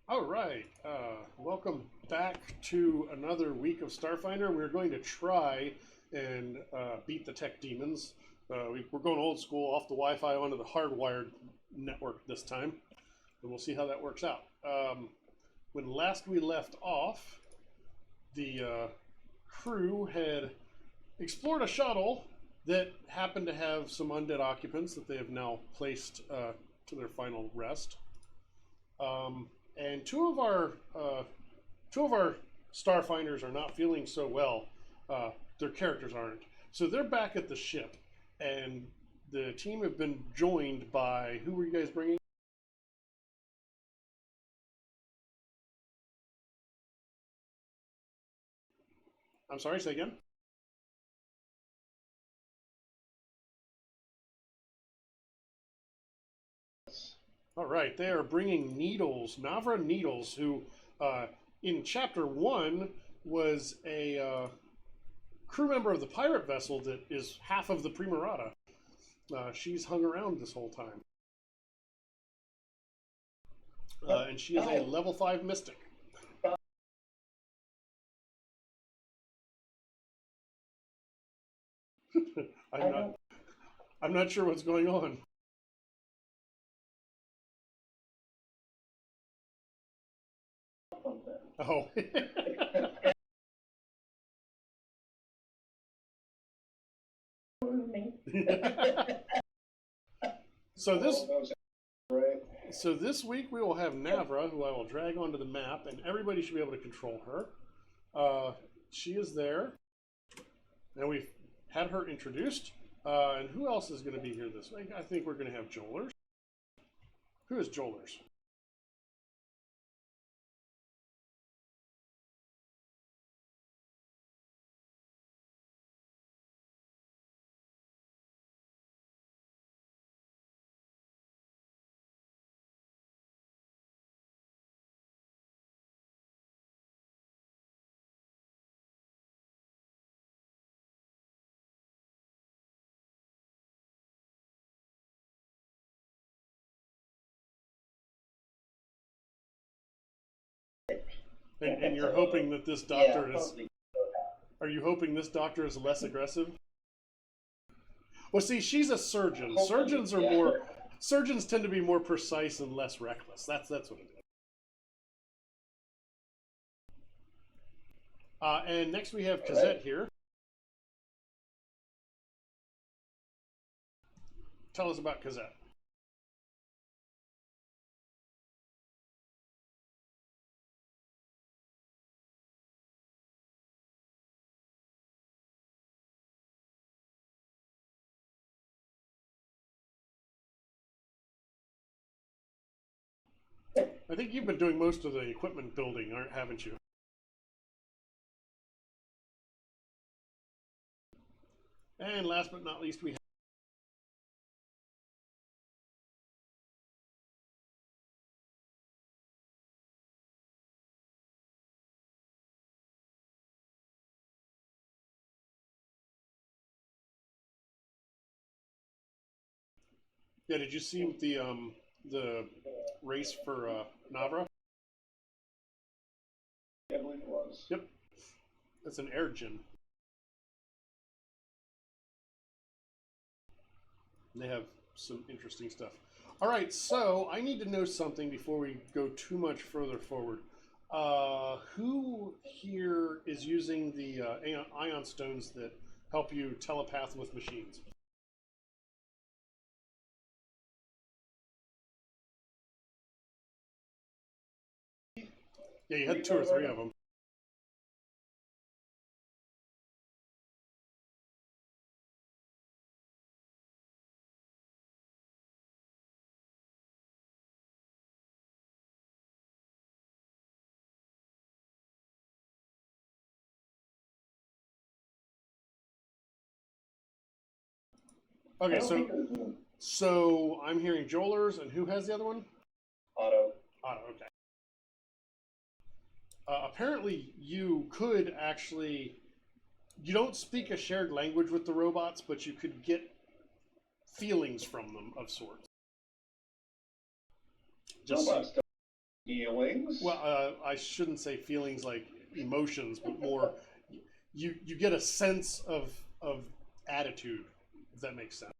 All right, welcome back to another week of Starfinder. We're going to try and beat the tech demons. We're going old school, off the Wi-Fi onto the hardwired network this time, and we'll see how that works out. When last we left off, the crew had explored a shuttle that happened to have some undead occupants that they have now placed to their final rest. And two of our Starfinders are not feeling so well. Their characters aren't, so they're back at the ship, and the team have been joined by, who were you guys bringing? I'm sorry, say again. All right, they are bringing Needles, Navra Needles, who in Chapter 1 was a crew member of the pirate vessel that is half of the Primarata. She's hung around this whole time. And she is a level 5 mystic. I'm not sure what's going on. Oh. So this week we will have Navra, who I will drag onto the map, and everybody should be able to control her. She is there, and we've had her introduced. And who else is going to be here this week? I think we're going to have Joelers. Who is Joelers? And you're hoping that this doctor is... Are you hoping this doctor is less aggressive? Well, see, she's a surgeon. Surgeons are more... Surgeons tend to be more precise and less reckless. That's what it is. And next we have Cosette here. Tell us about Cosette. I think you've been doing most of the equipment building, haven't you? And last but not least, we have... Yeah, did you see the race for Navra? I believe it was. Yep. That's an air gin. They have some interesting stuff. All right, so I need to know something before we go too much further forward. Who here is using the ion stones that help you telepath with machines? Yeah, you had 2 or 3 of them. Okay, so I'm hearing Joelers, and who has the other one? Otto. Otto, okay. Apparently, you could actually... You don't speak a shared language with the robots, but you could get feelings from them of sorts. Robots Feelings? Well, I shouldn't say feelings like emotions, but more you get a sense of attitude, if that makes sense.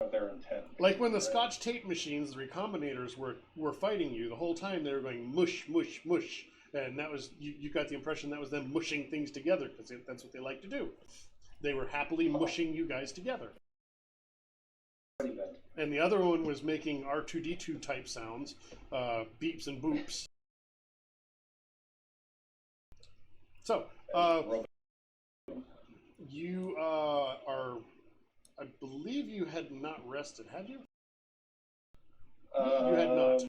Of their intent. Like when the Scotch tape machines, the recombinators were fighting you, the whole time they were going mush, mush, mush. And that was, you got the impression that was them mushing things together, because that's what they like to do. They were happily mushing you guys together. And the other one was making R2D2 type sounds, beeps and boops. So, you are, I believe you had not rested, had you? You had not.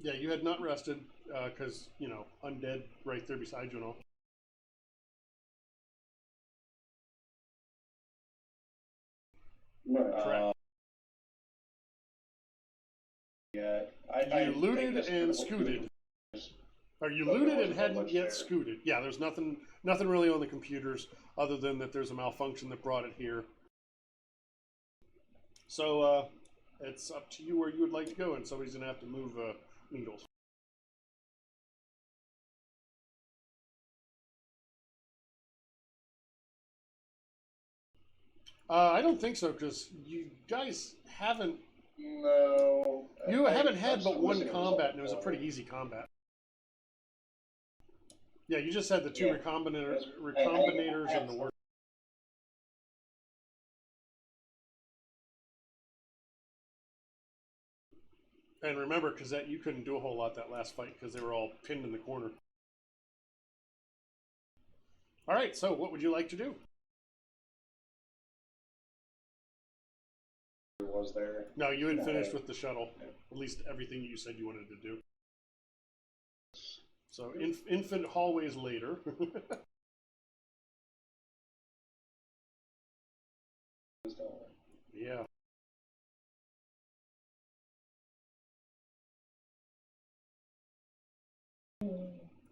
Yeah, you had not rested, because, you know, undead right there beside you and all. Correct. Yeah, You looted and scooted. Or you looted and hadn't yet scooted. Yeah, there's nothing really on the computers other than that there's a malfunction that brought it here. So it's up to you where you would like to go, and somebody's gonna have to move needles. I don't think so, because you guys haven't. No. You haven't had but one combat, and it was a pretty easy combat. Yeah, you just had the two recombinators and the work. And remember, because that you couldn't do a whole lot that last fight because they were all pinned in the corner. All right, so what would you like to do? Was there? No, you had finished with the shuttle. At least everything you said you wanted to do. So infant hallways later. Yeah.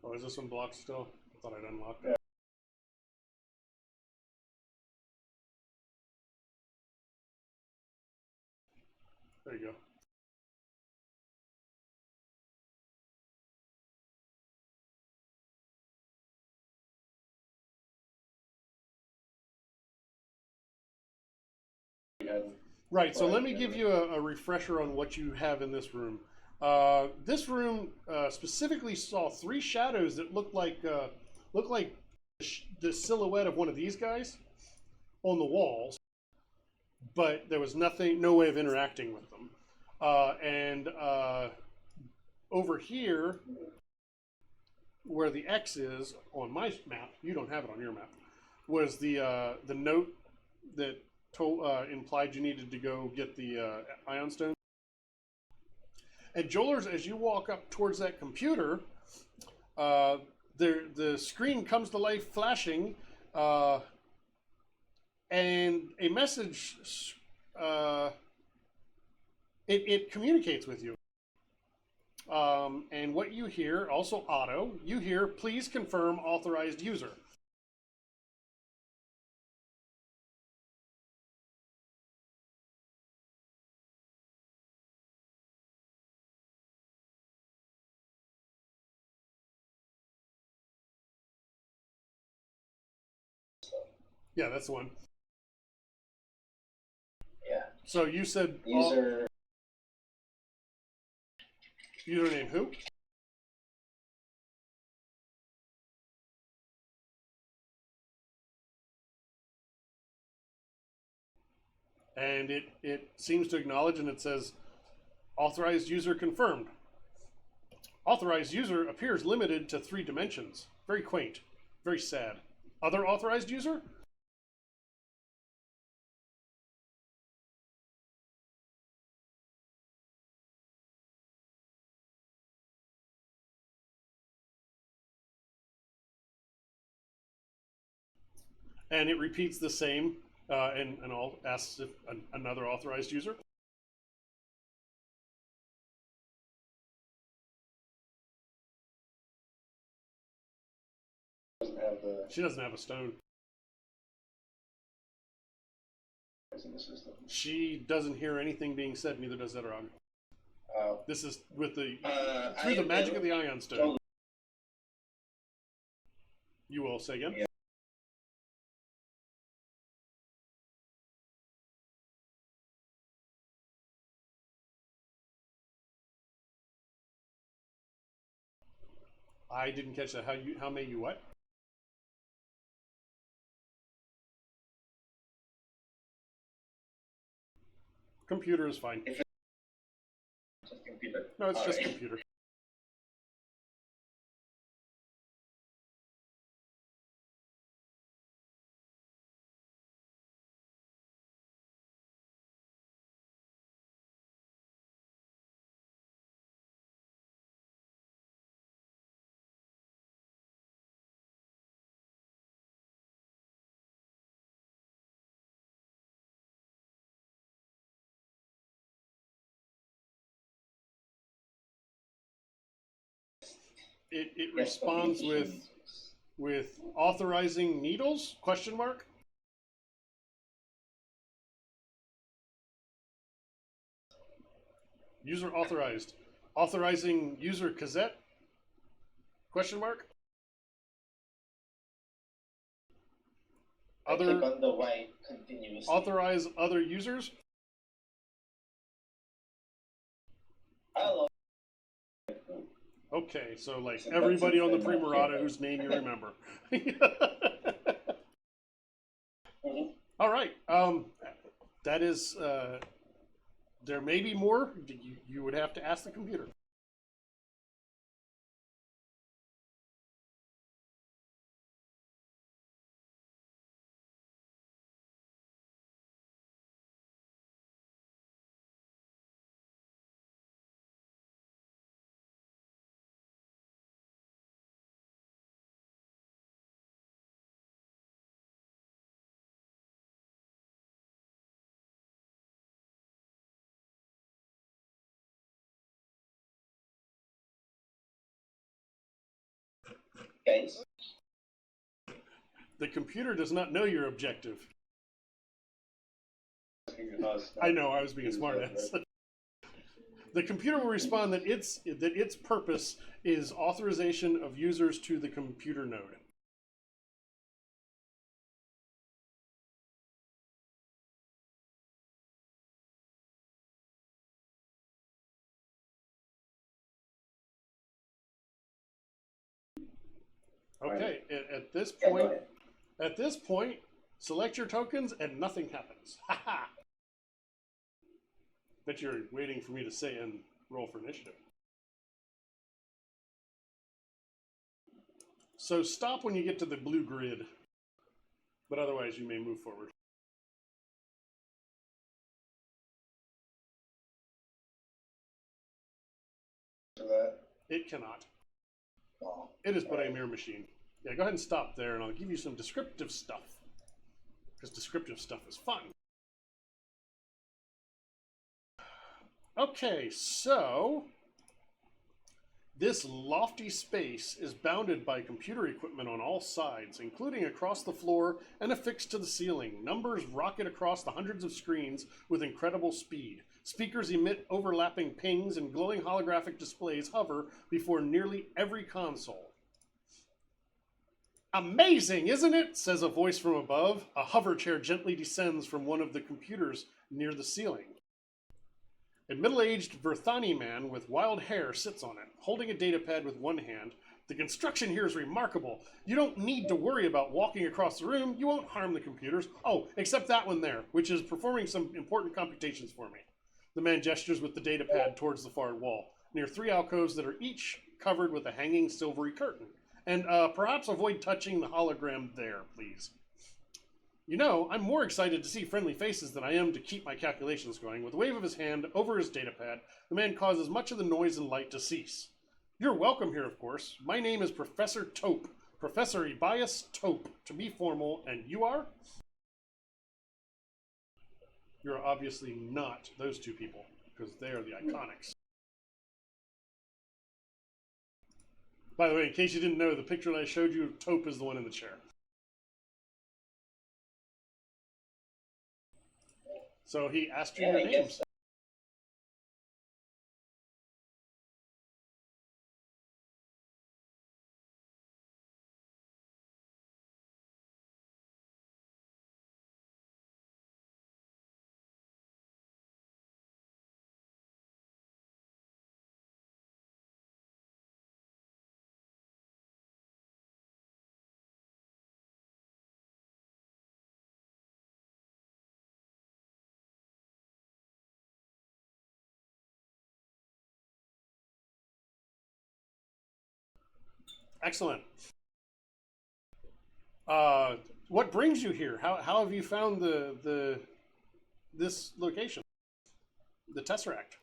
Oh, is this one blocked still? I thought I'd unlocked it. There you go. Right, so let me give you a refresher on what you have in this room. This room specifically saw three shadows that looked like the silhouette of one of these guys on the walls, but there was no way of interacting with them. And over here, where the X is on my map, you don't have it on your map, was the note that implied you needed to go get the ion stone. And Jolers, as you walk up towards that computer, the screen comes to life, flashing, and a message. It communicates with you. And what you hear, also auto, you hear, please confirm authorized user. Yeah, that's the one. Yeah. So you said Username who? And it seems to acknowledge, and it says authorized user confirmed. Authorized user appears limited to 3 dimensions. Very quaint. Very sad. Other authorized user? And it repeats the same, and I'll ask if another authorized user. doesn't have the. She doesn't have a stone. in the system. She doesn't hear anything being said, neither does Eterog. This is with the through the magic of the Ion Stone. You will say again? Yeah. I didn't catch that. How may you what? Computer is fine. If it's just computer. No, it's All just right. computer. It responds with authorizing needles? Question mark? User authorized. Authorizing user cassette? Question mark? I click on the Y continuously. Authorize other users? Hello. Okay, so like So everybody that's on the it, then, Primarata okay. whose name you remember. Mhm. All right. That is. There may be more. You would have to ask the computer. Guys, The computer does not know your objective. Us, I know, I was being a smartass. The computer will respond that its purpose is authorization of users to the computer node. Okay, at this yeah, go point, ahead. select your tokens and nothing happens. Haha. Bet you're waiting for me to say and roll for initiative. So stop when you get to the blue grid, but otherwise you may move forward. for that. It cannot. Oh, It is but a alright. mere machine. Yeah, go ahead and stop there, and I'll give you some descriptive stuff. Because descriptive stuff is fun. Okay, so this lofty space is bounded by computer equipment on all sides, including across the floor and affixed to the ceiling. Numbers rocket across the hundreds of screens with incredible speed. Speakers emit overlapping pings, and glowing holographic displays hover before nearly every console. Amazing, isn't it? Says a voice from above. A hover chair gently descends from one of the computers near the ceiling. A middle-aged Verthani man with wild hair sits on it, holding a datapad with one hand. The construction here is remarkable. You don't need to worry about walking across the room. You won't harm the computers. Oh, except that one there, which is performing some important computations for me. The man gestures with the datapad towards the far wall, near three alcoves that are each covered with a hanging silvery curtain. And perhaps avoid touching the hologram there, please. You know, I'm more excited to see friendly faces than I am to keep my calculations going. With a wave of his hand over his datapad, the man causes much of the noise and light to cease. You're welcome here, of course. My name is Professor Taupe. Professor Ebias Taupe, to be formal, and you are? You're obviously not those two people, because they are the Iconics. By the way, in case you didn't know, the picture that I showed you of Taupe is the one in the chair. So he asked you Yeah, your I names. guess. Excellent. What brings you here? How have you found this location, the Tesseract?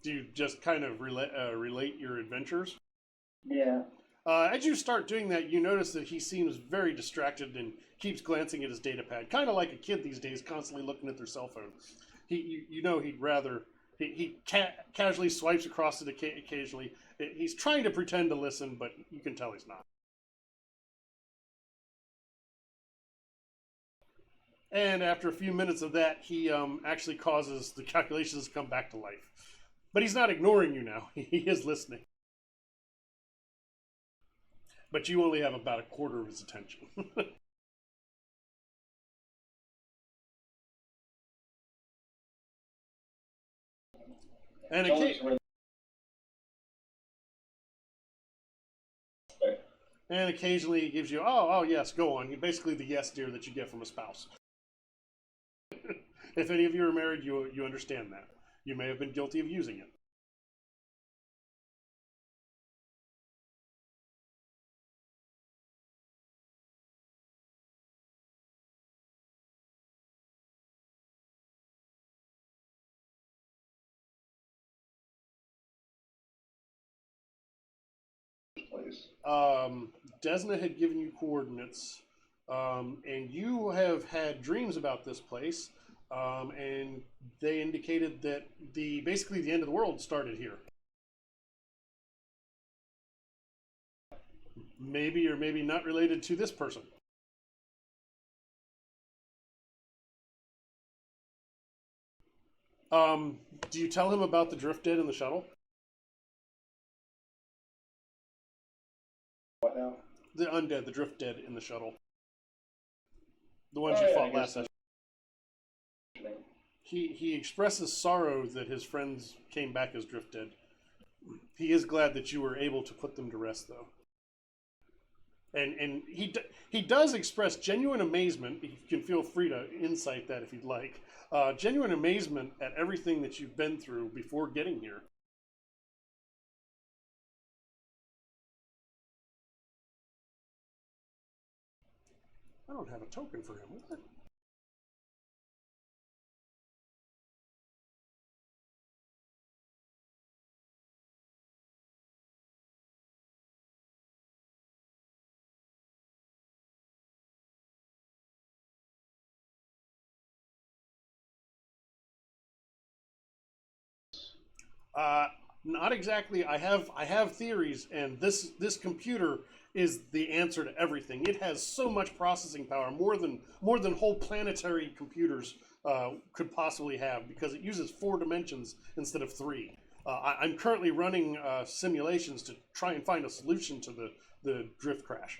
Do you just kind of relate your adventures? Yeah. As you start doing that, you notice that he seems very distracted and keeps glancing at his data pad, kind of like a kid these days, constantly looking at their cell phone. You know, he'd rather casually swipes across it occasionally. He's trying to pretend to listen, but you can tell he's not. And after a few minutes of that, he actually causes the calculations to come back to life. But he's not ignoring you now. He is listening. But you only have about a quarter of his attention. and, and occasionally he gives you, oh, yes, go on. You're basically the yes dear that you get from a spouse. If any of you are married, you understand that. You may have been guilty of using it. Please. Desna had given you coordinates, and you have had dreams about this place, and they indicated that basically the end of the world started here. Maybe or maybe not related to this person. Do you tell him about the drift dead in the shuttle? What now? The undead, the drift dead in the shuttle. The ones Oh, you yeah, fought I last guess session. He expresses sorrow that his friends came back as drift dead. He is glad that you were able to put them to rest, though. And he does express genuine amazement. You can feel free to insight that if you'd like. Genuine amazement at everything that you've been through before getting here. I don't have a token for him. What? Not exactly. I have theories, and this computer is the answer to everything. It has so much processing power, more than whole planetary computers could possibly have, because it uses 4 dimensions instead of 3. I'm currently running simulations to try and find a solution to the drift crash.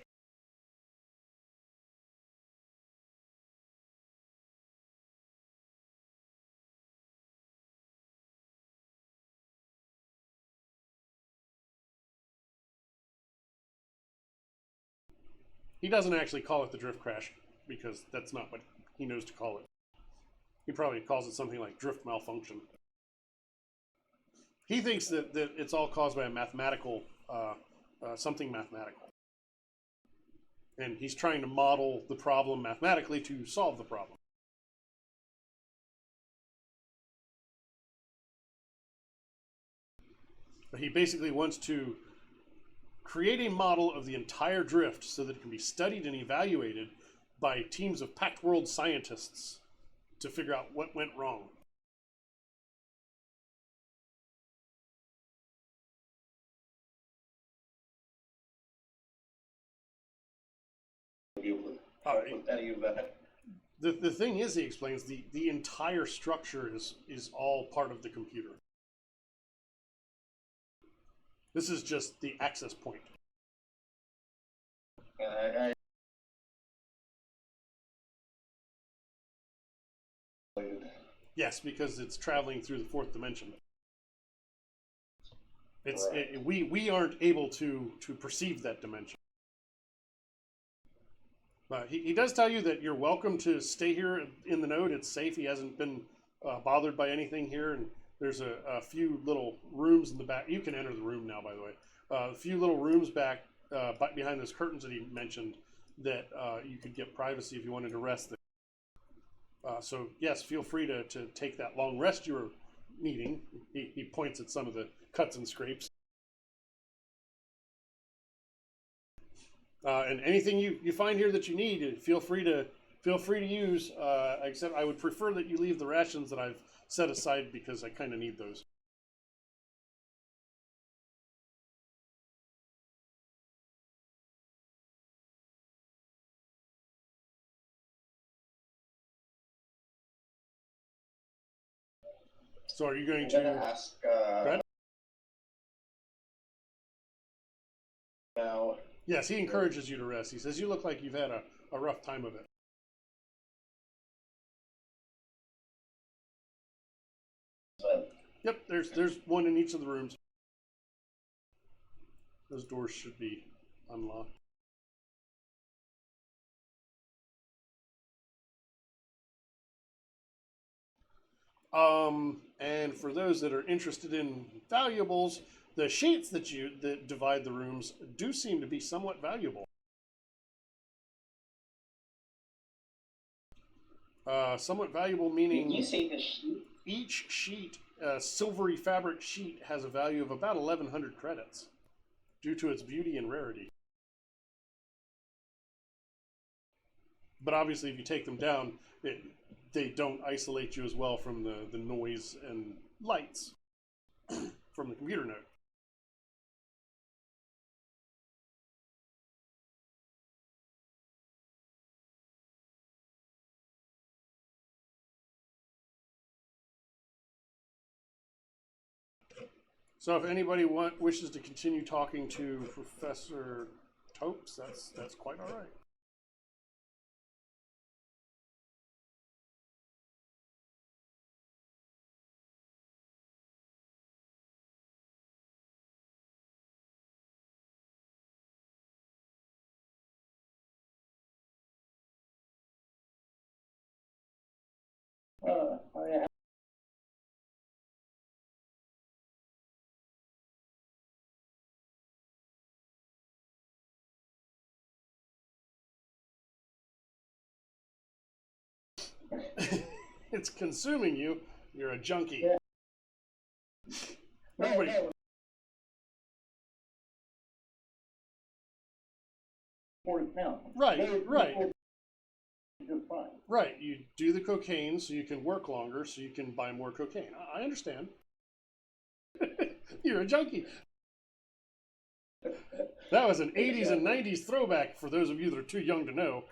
He doesn't actually call it the drift crash because that's not what he knows to call it. He probably calls it something like drift malfunction. He thinks that it's all caused by a mathematical, something mathematical. And he's trying to model the problem mathematically to solve the problem. But he basically wants to create a model of the entire drift so that it can be studied and evaluated by teams of Pact World scientists to figure out what went wrong. With any of that. The thing is, he explains, the entire structure is all part of the computer. This is just the access point. I Yes, because it's traveling through the fourth dimension. We aren't able to perceive that dimension. But he does tell you that you're welcome to stay here in the node. It's safe. He hasn't been bothered by anything here. And there's a few little rooms in the back. You can enter the room now, by the way. A few little rooms back behind those curtains that he mentioned that you could get privacy if you wanted to rest there. So yes, feel free to take that long rest you were needing. He points at some of the cuts and scrapes. And anything you find here that you need, feel free to use. Except I would prefer that you leave the rations that I've set aside because I kind of need those. So are you going I'm to gonna ask now. Yes, he encourages you to rest. He says you look like you've had a rough time of it. Yep, there's one in each of the rooms. Those doors should be unlocked. And for those that are interested in valuables, the sheets that divide the rooms do seem to be somewhat valuable. Somewhat valuable meaning You say the sheet? each sheet, silvery fabric sheet, has a value of about 1,100 credits due to its beauty and rarity. But obviously, if you take them down, they don't isolate you as well from the noise and lights from the computer node. So if anybody wishes to continue talking to Professor Topes, that's quite all right. Yeah. It's consuming you. You're a junkie. Yeah. Everybody, No. 40 pounds. right. Just fine. Right, you do the cocaine so you can work longer, so you can buy more cocaine. I understand. You're a junkie. That was an 80s and 90s throwback for those of you that are too young to know.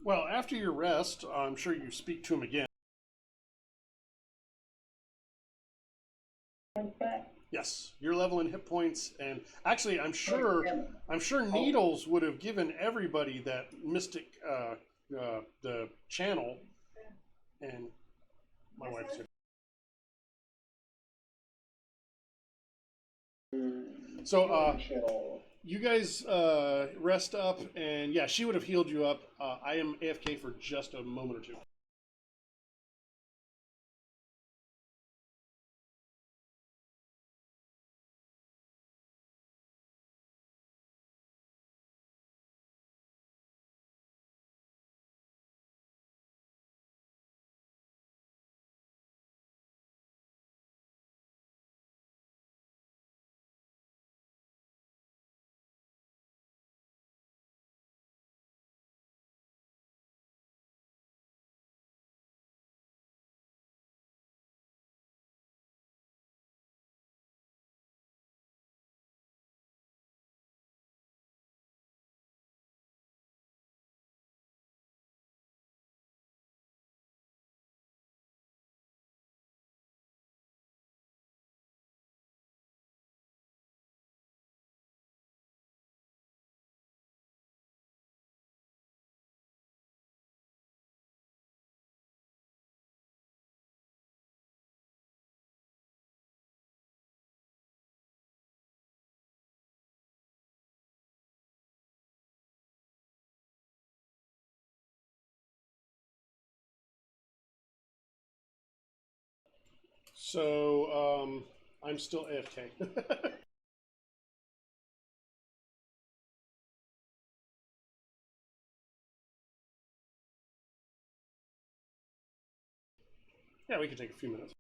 Well, after your rest, I'm sure you speak to him again. Yes, your level in hit points, and actually, I'm sure Needles would have given everybody that mystic the channel, and my wife's here. So you guys rest up, and yeah, she would have healed you up. I am AFK for just a moment or two. So, I'm still AFK. Yeah, we can take a few minutes.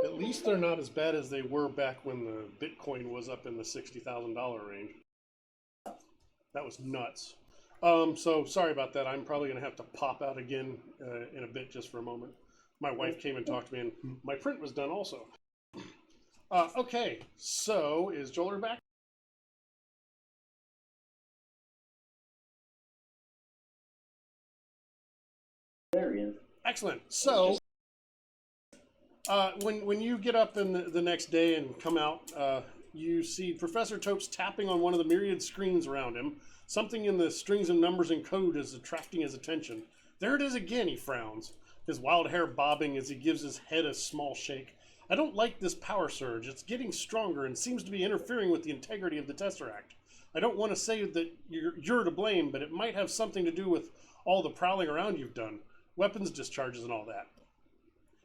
At least they're not as bad as they were back when the Bitcoin was up in the $60,000 range. That was nuts. So sorry about that. I'm probably going to have to pop out again in a bit just for a moment. My wife came and talked to me, and my print was done also. Okay, so is Joler back? There he is. Excellent. So when you get up in the next day and come out, you see Professor Topes tapping on one of the myriad screens around him. Something in the strings of numbers and code is attracting his attention. There it is again, he frowns, his wild hair bobbing as he gives his head a small shake. I don't like this power surge. It's getting stronger and seems to be interfering with the integrity of the Tesseract. I don't want to say that you're to blame, but it might have something to do with all the prowling around you've done. Weapons discharges and all that.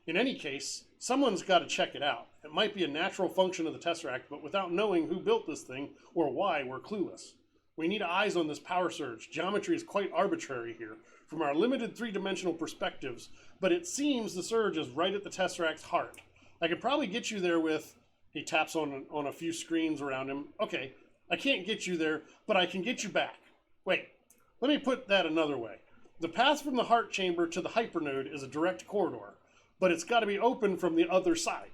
In any case, someone's got to check it out. It might be a natural function of the Tesseract, but without knowing who built this thing or why, we're clueless. We need eyes on this power surge. Geometry is quite arbitrary here, from our limited three-dimensional perspectives, but it seems the surge is right at the Tesseract's heart. I could probably get you there with... He taps on a few screens around him. Okay, I can't get you there, but I can get you back. Wait, let me put that another way. The path from the heart chamber to the hypernode is a direct corridor, but it's got to be open from the other side.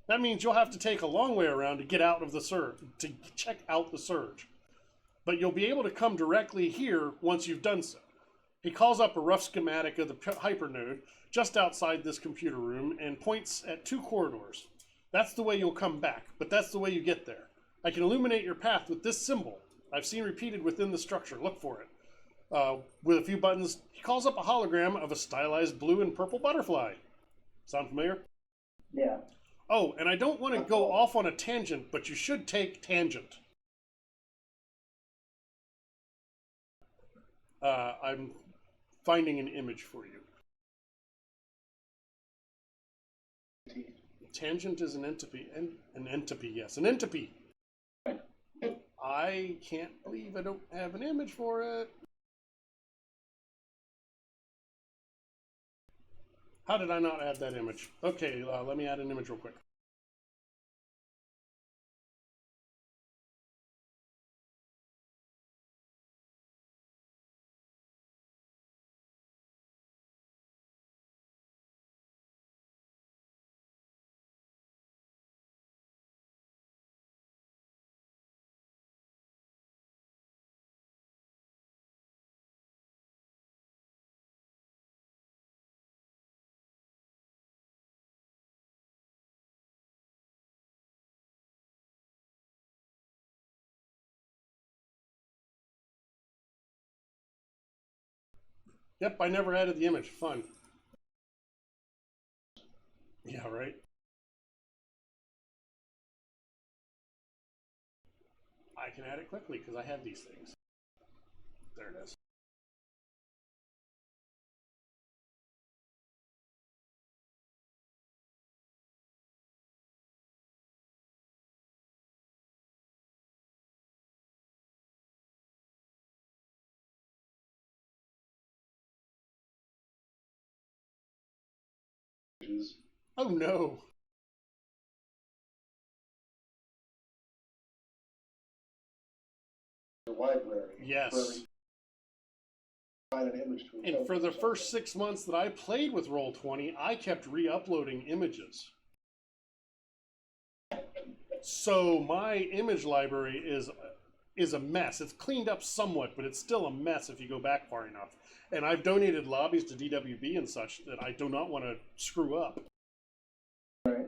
That means you'll have to take a long way around to get out of the surge, to check out the surge. But you'll be able to come directly here once you've done so. He calls up a rough schematic of the hypernode just outside this computer room and points at two corridors. That's the way you'll come back, but that's the way you get there. I can illuminate your path with this symbol I've seen repeated within the structure. Look for it. With a few buttons, he calls up a hologram of a stylized blue and purple butterfly. Sound familiar? Yeah. Oh, and I don't want to go off on a tangent, but you should take tangent. I'm finding an image for you. Tangent is an entropy. An entropy, yes. An entropy. I can't believe I don't have an image for it. How did I not add that image? Okay, let me add an image real quick. Yep, I never added the image. Fun. Yeah, right. I can add it quickly because I have these things. There it is. Oh no. The library. Yes. Find an image to And for the first 6 months that I played with Roll20, I kept re-uploading images. So my image library is a mess. It's cleaned up somewhat, but it's still a mess if you go back far enough. And I've donated lobbies to DWB and such that I do not want to screw up. Right.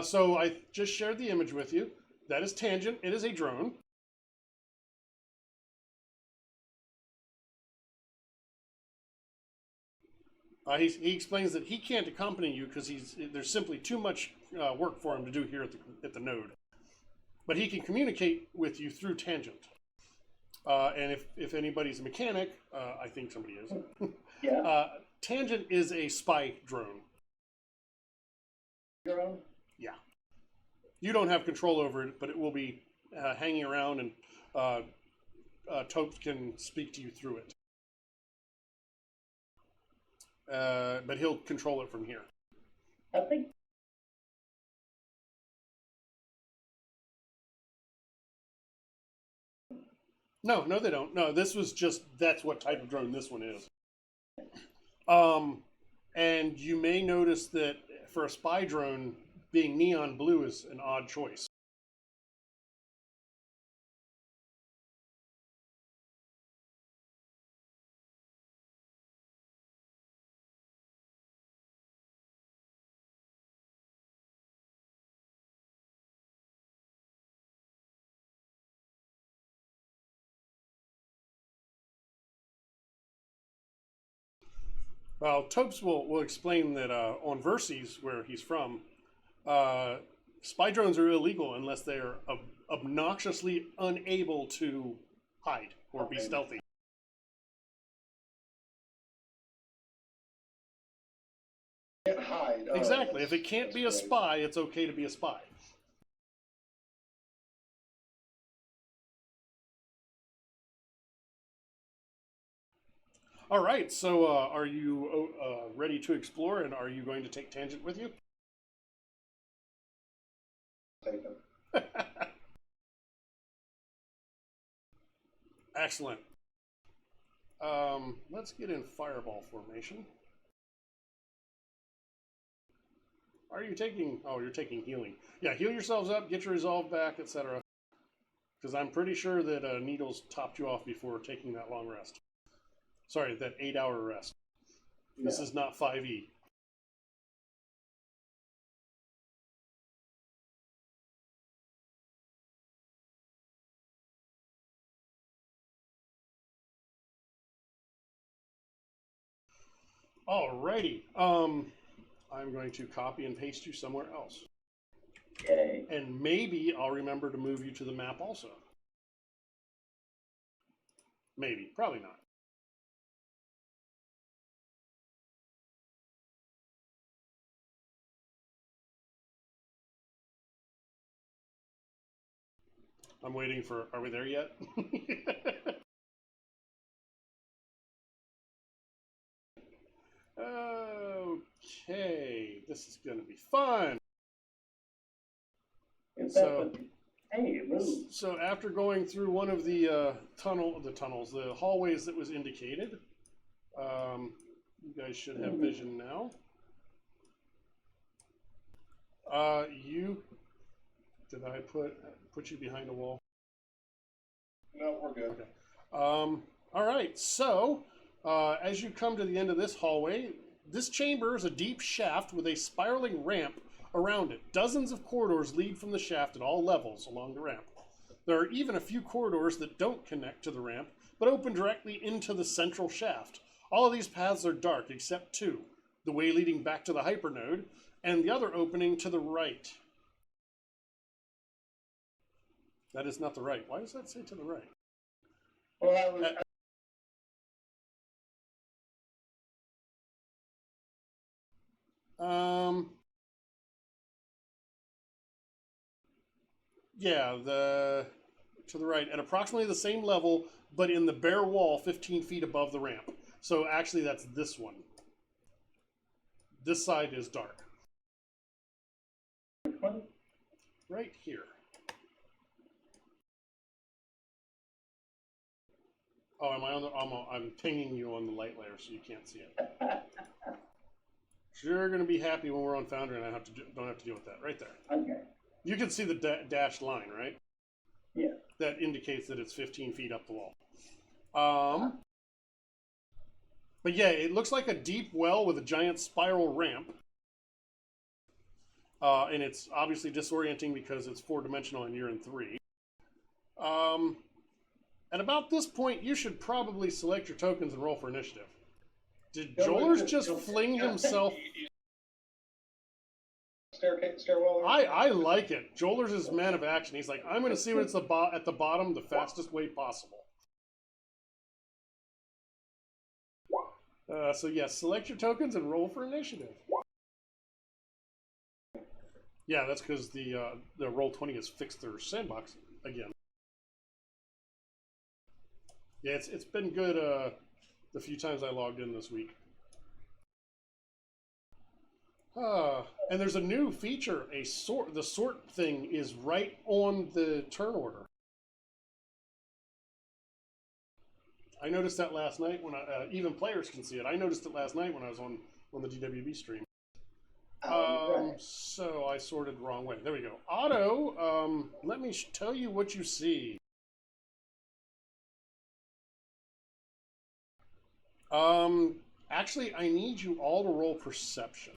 So I just shared the image with you. That is Tangent. It is a drone. He explains that he can't accompany you because there's simply too much work for him to do here at the node. But he can communicate with you through Tangent. And if anybody's a mechanic, I think somebody is. Yeah. Tangent is a spy drone. Drone? Yeah. You don't have control over it, but it will be hanging around, and Topes can speak to you through it. But he'll control it from here. I think No, they don't. No, this was just, that's what type of drone this one is. And you may notice that for a spy drone, being neon blue is an odd choice. Well, Topes will explain that on Verces, where he's from, spy drones are illegal unless they are obnoxiously unable to hide or be stealthy. Can't hide. Oh, Exactly. If it can't be a great. spy, it's okay to be a spy. All right. So, are you ready to explore, and are you going to take Tangent with you? Take them. Excellent. Let's get in fireball formation. Are you taking? Oh, you're taking healing. Yeah, heal yourselves up, get your resolve back, etc. Because I'm pretty sure that Needles topped you off before taking that long rest. Sorry, that 8-hour rest. This is not 5e. Alrighty. I'm going to copy and paste you somewhere else. Okay. And maybe I'll remember to move you to the map also. Maybe. Probably not. I'm waiting for. Are we there yet? Okay, this is going to be fun. Hey, it moved. So after going through one of the the hallways that was indicated, you guys should have vision now. Did I put you behind a wall? No, we're good. Okay. All right. So as you come to the end of this hallway, this chamber is a deep shaft with a spiraling ramp around it. Dozens of corridors lead from the shaft at all levels along the ramp. There are even a few corridors that don't connect to the ramp, but open directly into the central shaft. All of these paths are dark except two, the way leading back to the hypernode, and the other opening to the right. That is not the right. Why does that say to the right? Well, Yeah, to the right, at approximately the same level, but in the bare wall 15 feet above the ramp. So actually that's this one. This side is dark. Right here. Oh, am I on the? I'm pinging you on the light layer so you can't see it. You're going to be happy when we're on Foundry and I don't have to deal with that. Right there. Okay. You can see the dashed line, right? Yeah. That indicates that it's 15 feet up the wall. But yeah, it looks like a deep well with a giant spiral ramp. And it's obviously disorienting because it's 4-dimensional and you're in 3. At about this point, you should probably select your tokens and roll for initiative. Did Jolers just fling himself? Stairwell. I like it. Jolers is man of action. He's like, I'm going to see what's at the bottom the fastest way possible. So yes, select your tokens and roll for initiative. Yeah, that's because the Roll20 has fixed their sandbox again. Yeah, it's been good the few times I logged in this week. And there's a new feature. The sort thing is right on the turn order. I noticed that last night when even players can see it. I noticed it last night when I was on the DWB stream. Right. So I sorted the wrong way. There we go. Otto, let me tell you what you see. Actually, I need you all to roll perception.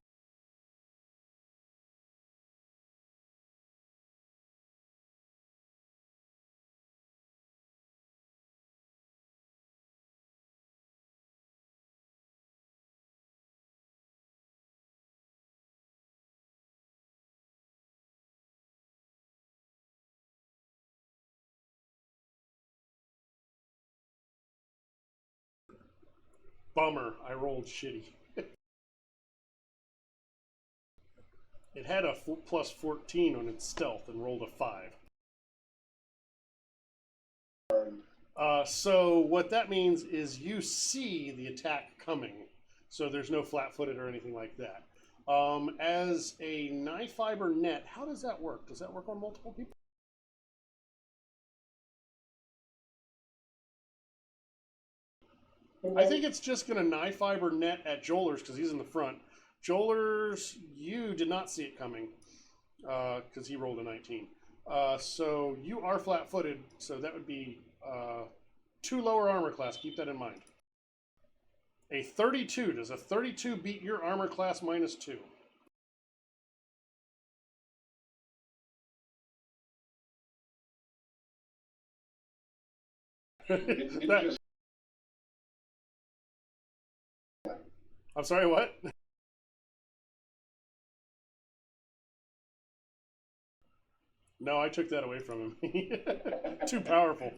Bummer, I rolled shitty. It had a plus 14 on its stealth and rolled a 5. So what that means is you see the attack coming. So there's no flat-footed or anything like that. As a knife fiber net, how does that work? Does that work on multiple people? I think it's just going to knife fiber net at Jolers because he's in the front. Jolers, you did not see it coming because he rolled a 19. So you are flat-footed, so that would be 2 lower armor class. Keep that in mind. A 32. Does a 32 beat your armor class minus 2? I'm sorry, what? No, I took that away from him. Too powerful.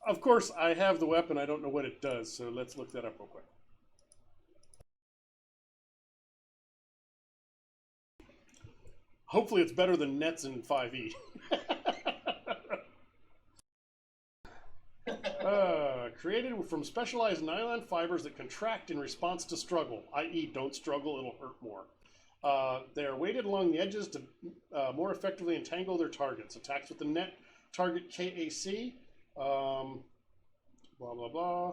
Of course, I have the weapon. I don't know what it does, so let's look that up real quick. Hopefully it's better than nets in 5e. Created from specialized nylon fibers that contract in response to struggle, i.e., don't struggle, it'll hurt more. They are weighted along the edges to more effectively entangle their targets. Attacks with the net target KAC. Blah, blah, blah.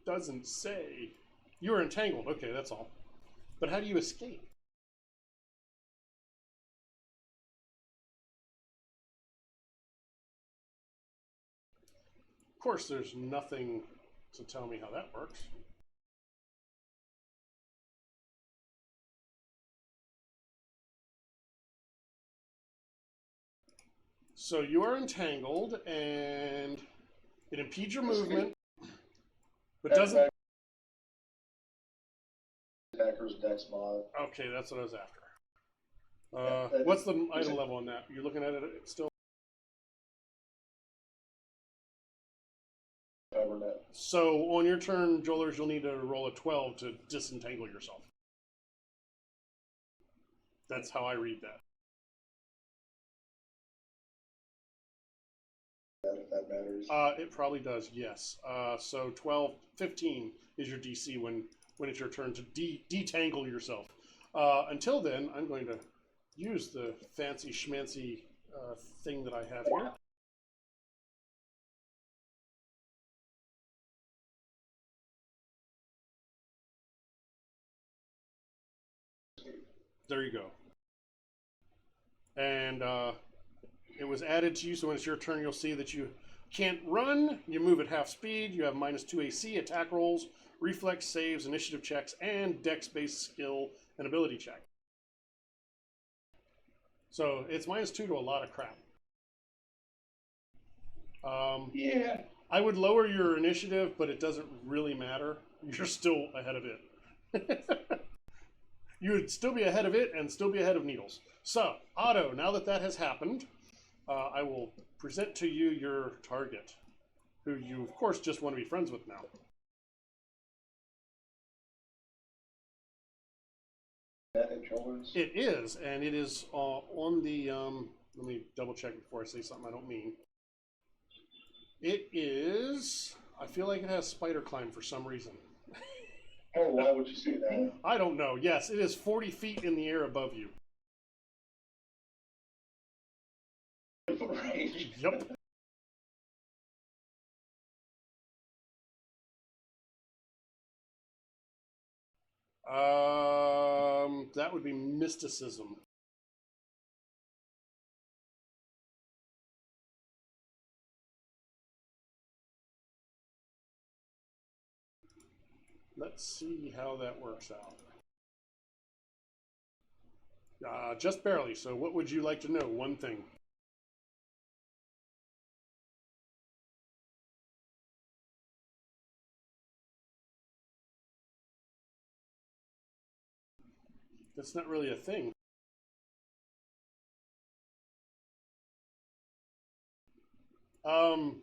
Doesn't say. You are entangled. Okay, that's all. But how do you escape? Of course, there's nothing to tell me how that works. So you are entangled, and it impedes your movement, but doesn't. Attacker's Dex mod. Okay, that's what I was after. What's the item level on that? You're looking at it still? So on your turn, Joelers, you'll need to roll a 12 to disentangle yourself. That's how I read that. If that matters. It probably does, yes. So 12, 15 is your DC when it's your turn to detangle yourself. Until then, I'm going to use the fancy schmancy thing that I have here. There you go. And it was added to you, so when it's your turn, you'll see that you can't run. You move at half speed. You have -2 AC, attack rolls, reflex saves, initiative checks, and dex-based skill and ability check. So it's -2 to a lot of crap. Yeah. I would lower your initiative, but it doesn't really matter. You're still ahead of it. You would still be ahead of it and still be ahead of Needles. So, Otto, now that that has happened, I will present to you your target, who you, of course, just want to be friends with now. It is, and it is on the, let me double check before I say something I don't mean. It is, I feel like it has spider climb for some reason. Oh, why would you say that? I don't know. Yes, it is 40 feet in the air above you. Yep. That would be mysticism. Let's see how that works out. Just barely. So what would you like to know? One thing. That's not really a thing.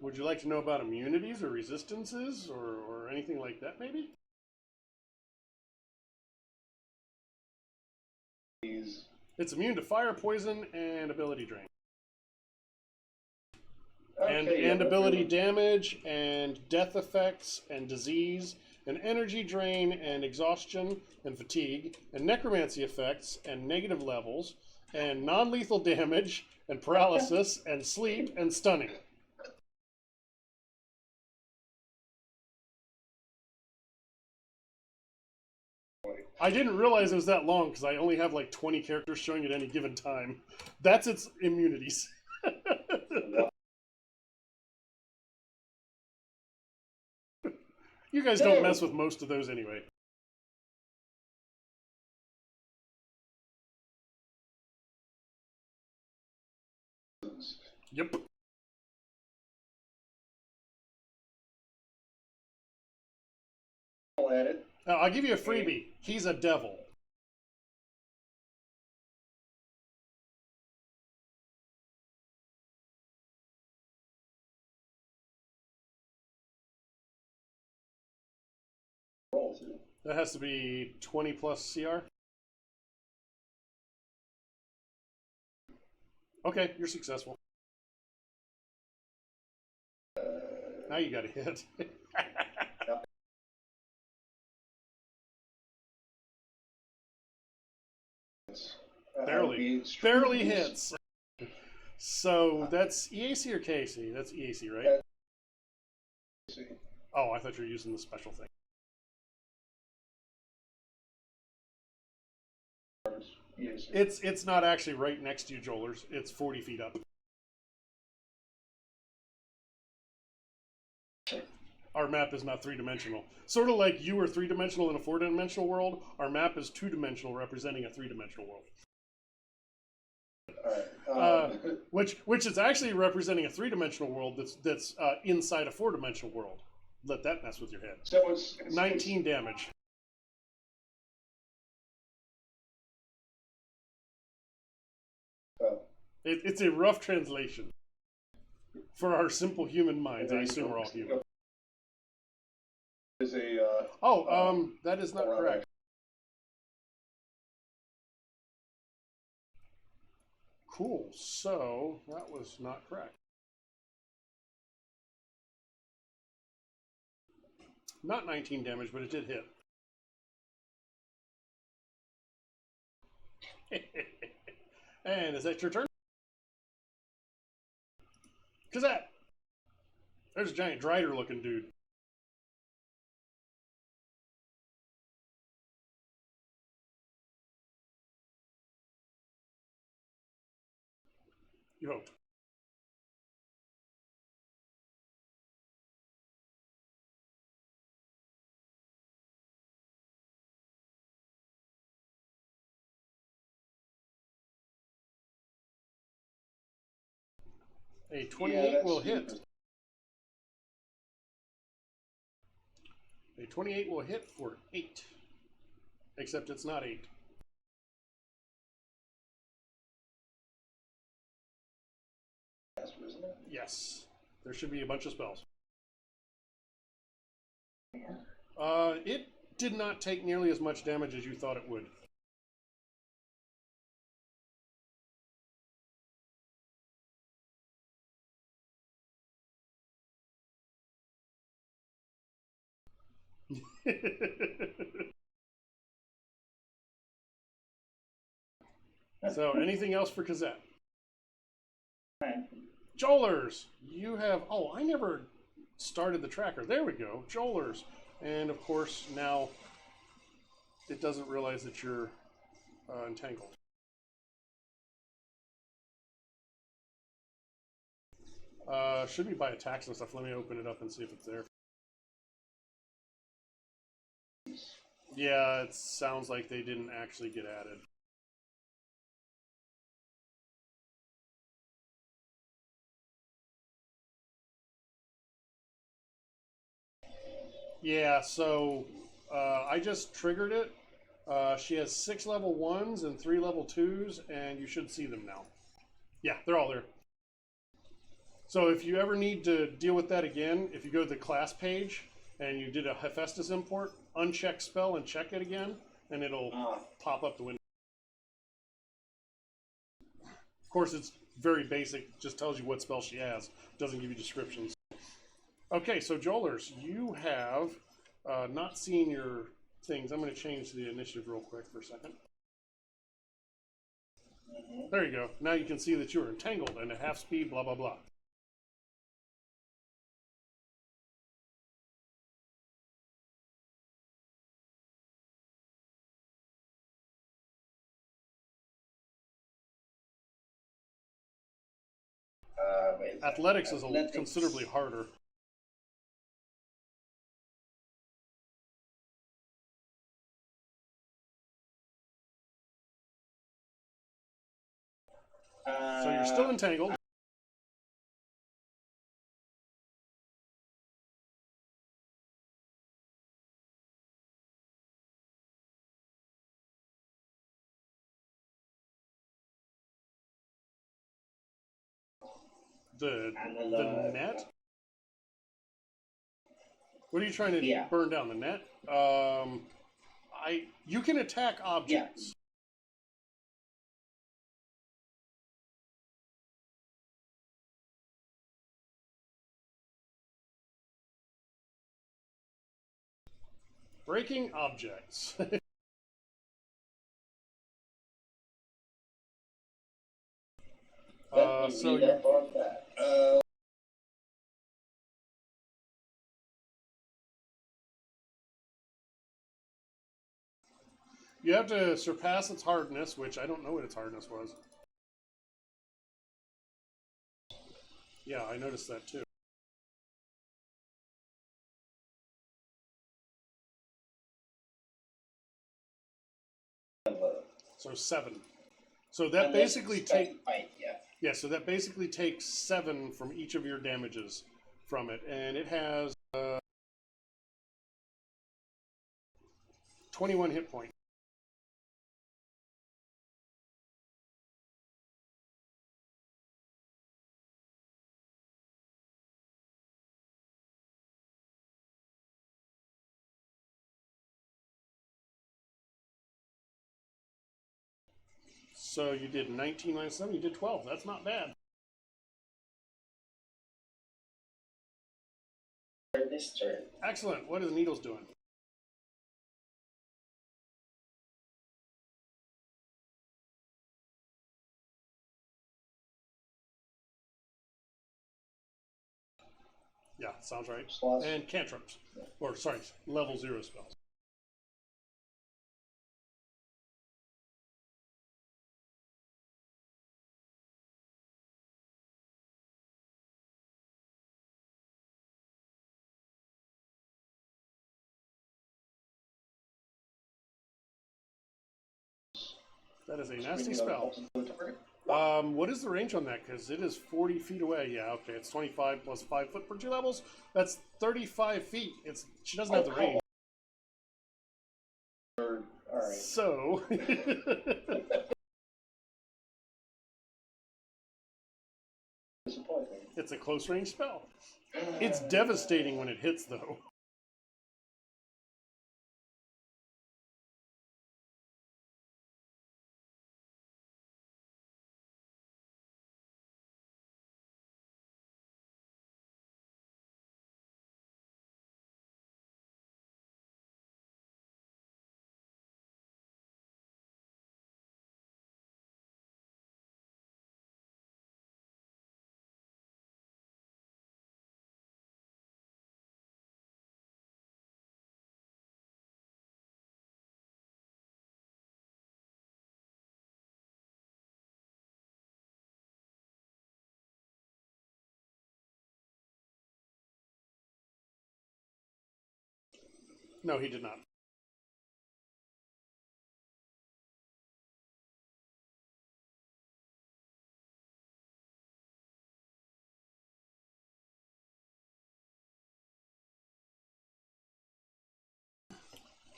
Would you like to know about immunities or resistances or anything like that, maybe? It's immune to fire, poison, and ability drain. Okay, and ability damage, and death effects, and disease, and energy drain, and exhaustion, and fatigue, and necromancy effects, and negative levels, and non-lethal damage, and paralysis, and sleep, and stunning. I didn't realize it was that long because I only have like 20 characters showing at any given time. That's its immunities. You guys don't mess with most of those anyway. Yep. At it. I'll give you a freebie. He's a devil. That has to be 20 plus CR. Okay, you're successful. you got a hit. Barely hits. So that's EAC or KC? That's EAC, right? Oh, I thought you were using the special thing. It's not actually right next to you, Joelers. It's 40 feet up. Our map is not three-dimensional. Sort of like you are three-dimensional in a four-dimensional world, our map is two-dimensional, representing a three-dimensional world. Which is actually representing a three-dimensional world that's inside a four-dimensional world. Let that mess with your head. So it's 19 damage. It's a rough translation. For our simple human minds, I assume we're all human. Is a that is not correct. Cool. So that was not correct. Not 19 damage, but it did hit. And is that your turn? Kazat! There's a giant Drider looking dude. You hoped. A 28 will hit. A 28 will hit for 8. Except it's not 8. Yes. There should be a bunch of spells. It did not take nearly as much damage as you thought it would. So, anything else for Kazet? Joelers, you have... Oh, I never started the tracker. There we go. Joelers. And, of course, now it doesn't realize that you're entangled. Should be by attacks and stuff. Let me open it up and see if it's there. Yeah, it sounds like they didn't actually get added. Yeah, so I just triggered it. She has 6 level 1s and 3 level 2s, and you should see them now. Yeah, they're all there. So if you ever need to deal with that again, if you go to the class page and you did a Hephaestus import, uncheck spell and check it again, and it'll pop up the window. Of course, it's very basic, just tells you what spell she has, doesn't give you descriptions. Okay, so Joelers, you have not seen your things. I'm going to change the initiative real quick for a second. There you go. Now you can see that you are entangled and at half speed, blah, blah, blah. Athletics is considerably harder. So you're still entangled. The net? What are you trying to burn down? The net? You can attack objects. Breaking objects. So you, you have to surpass its hardness, which I don't know what its hardness was. Yeah, I noticed that too. So 7. So that basically takes. Yeah, so that basically takes 7 from each of your damages from it, and it has 21 hit points. So you did 19 minus 7, you did 12. That's not bad. This turn. Excellent. What are the needles doing? Yeah, sounds right. Slots. And cantrips. Or, sorry, level 0 spells. That is a nasty spell. What is the range on that? Because it is 40 feet away. Yeah, okay. It's 25 plus 5 foot per 2 levels. That's 35 feet. She doesn't have the range. All right. So... Disappointing. It's a close range spell. It's devastating when it hits, though. No, he did not.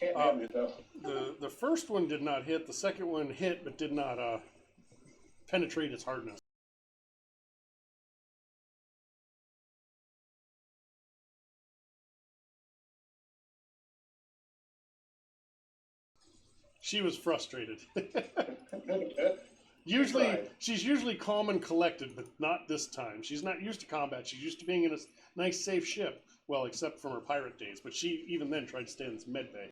Can't damage it though. The first one did not hit. The second one hit, but did not penetrate its hardness. She was frustrated. She's usually calm and collected, but not this time. She's not used to combat. She's used to being in a nice, safe ship. Well, except from her pirate days. But she, even then, tried to stay in this med bay.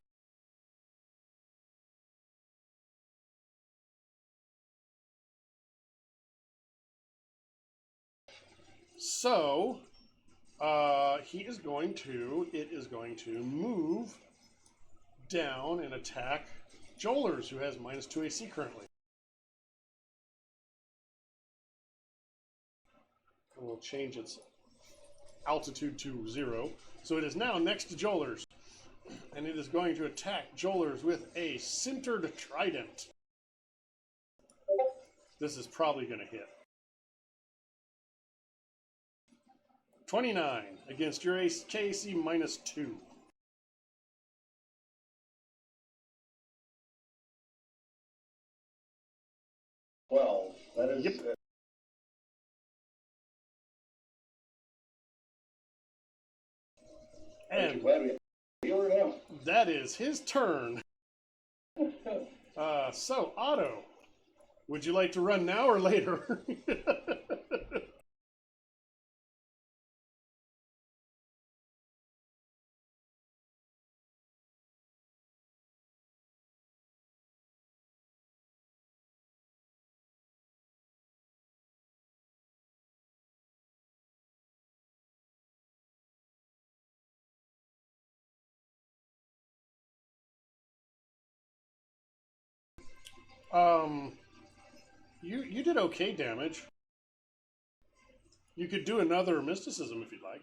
So, it is going to move down and attack Jolers, who has minus 2 AC currently. And we'll change its altitude to 0. So it is now next to Jolers. And it is going to attack Jolers with a sintered trident. This is probably going to hit. 29 against your KAC minus 2. Well, that is. Yep. And that is his turn. So, Otto, would you like to run now or later? Um, you did okay damage. You could do another mysticism if you'd like.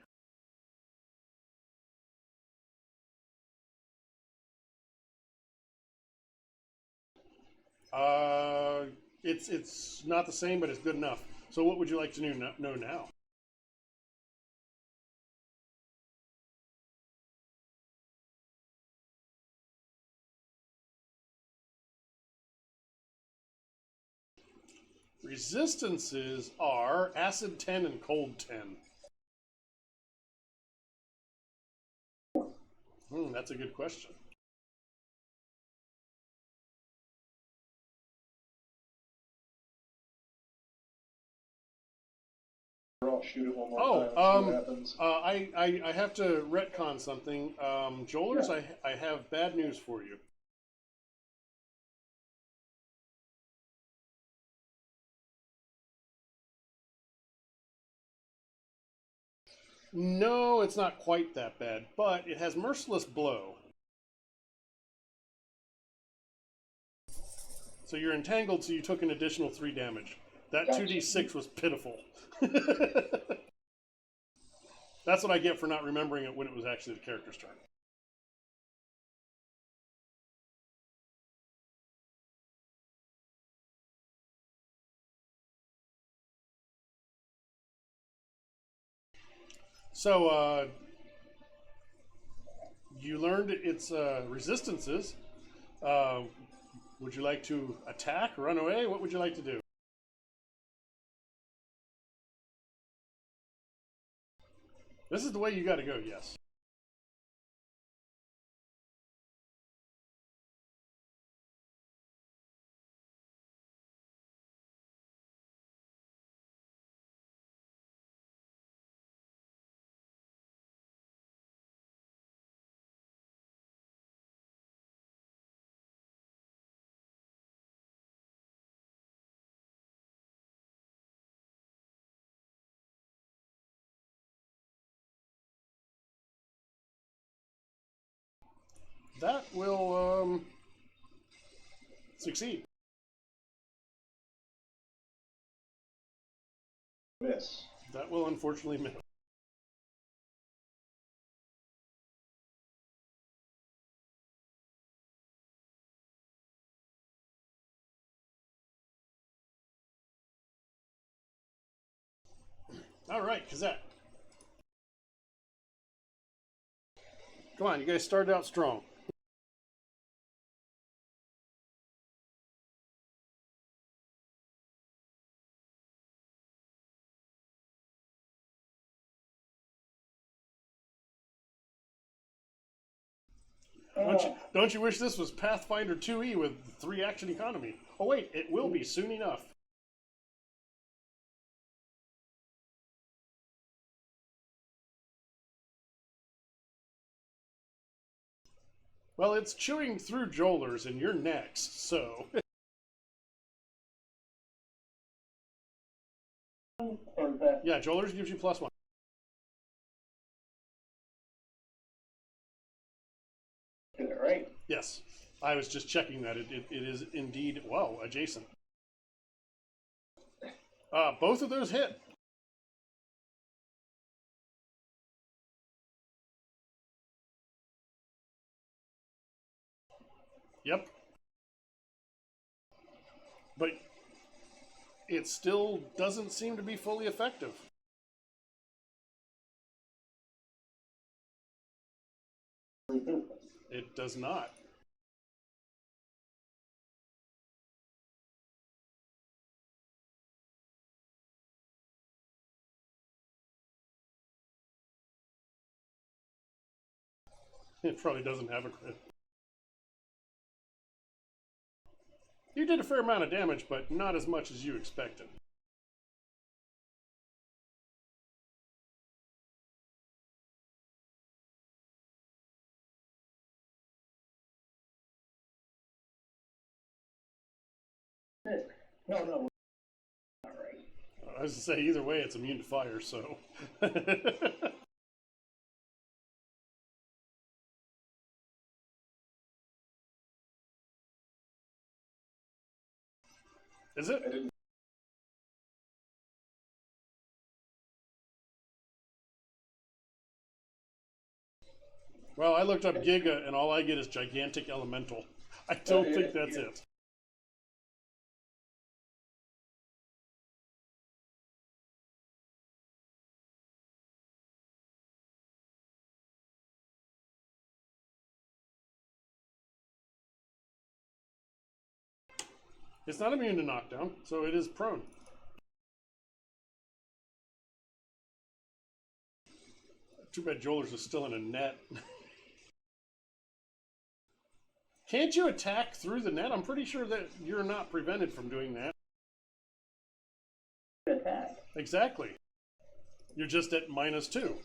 Uh, it's not the same, but it's good enough. So what would you like to know now? Resistances are acid 10 and cold 10. That's a good question. I'll shoot it one more Oh, time and see what happens. I have to retcon something. Joelers, Yeah. I have bad news for you. No, it's not quite that bad, but it has Merciless Blow. So you're entangled, so you took an additional 3 damage. That Gotcha. 2d6 was pitiful. That's what I get for not remembering it when it was actually the character's turn. So, you learned its resistances. Uh, would you like to attack, run away? What would you like to do? This is the way you got to go, yes. That will succeed. Miss. That will unfortunately miss. All right, Kazette. Come on, you guys started out strong. Don't you wish this was Pathfinder 2e with 3 action economy? Oh wait, it will be soon enough. Well, it's chewing through Joelers, and you're next, so. Or is that Yeah, Joelers gives you +1. right? Yes. I was just checking that. It is indeed, well, adjacent. Both of those hit. Yep. But it still doesn't seem to be fully effective. It does not. It probably doesn't have a crit. You did a fair amount of damage, but not as much as you expected. No, no. All right. I was to say, either way, it's immune to fire, so. Is it? I didn't. Well, I looked up Giga, and all I get is gigantic elemental. I don't think that's it. It's not immune to knockdown, so it is prone. Too bad Jolers is still in a net. Can't you attack through the net? I'm pretty sure that you're not prevented from doing that. Attack. Exactly. You're just at -2.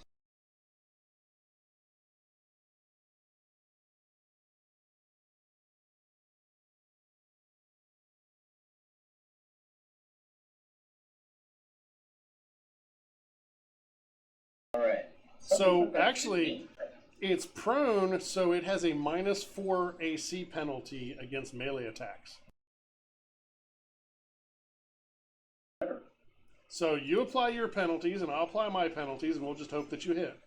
All right. So actually, it's prone, so it has a -4 AC penalty against melee attacks. So you apply your penalties, and I'll apply my penalties, and we'll just hope that you hit.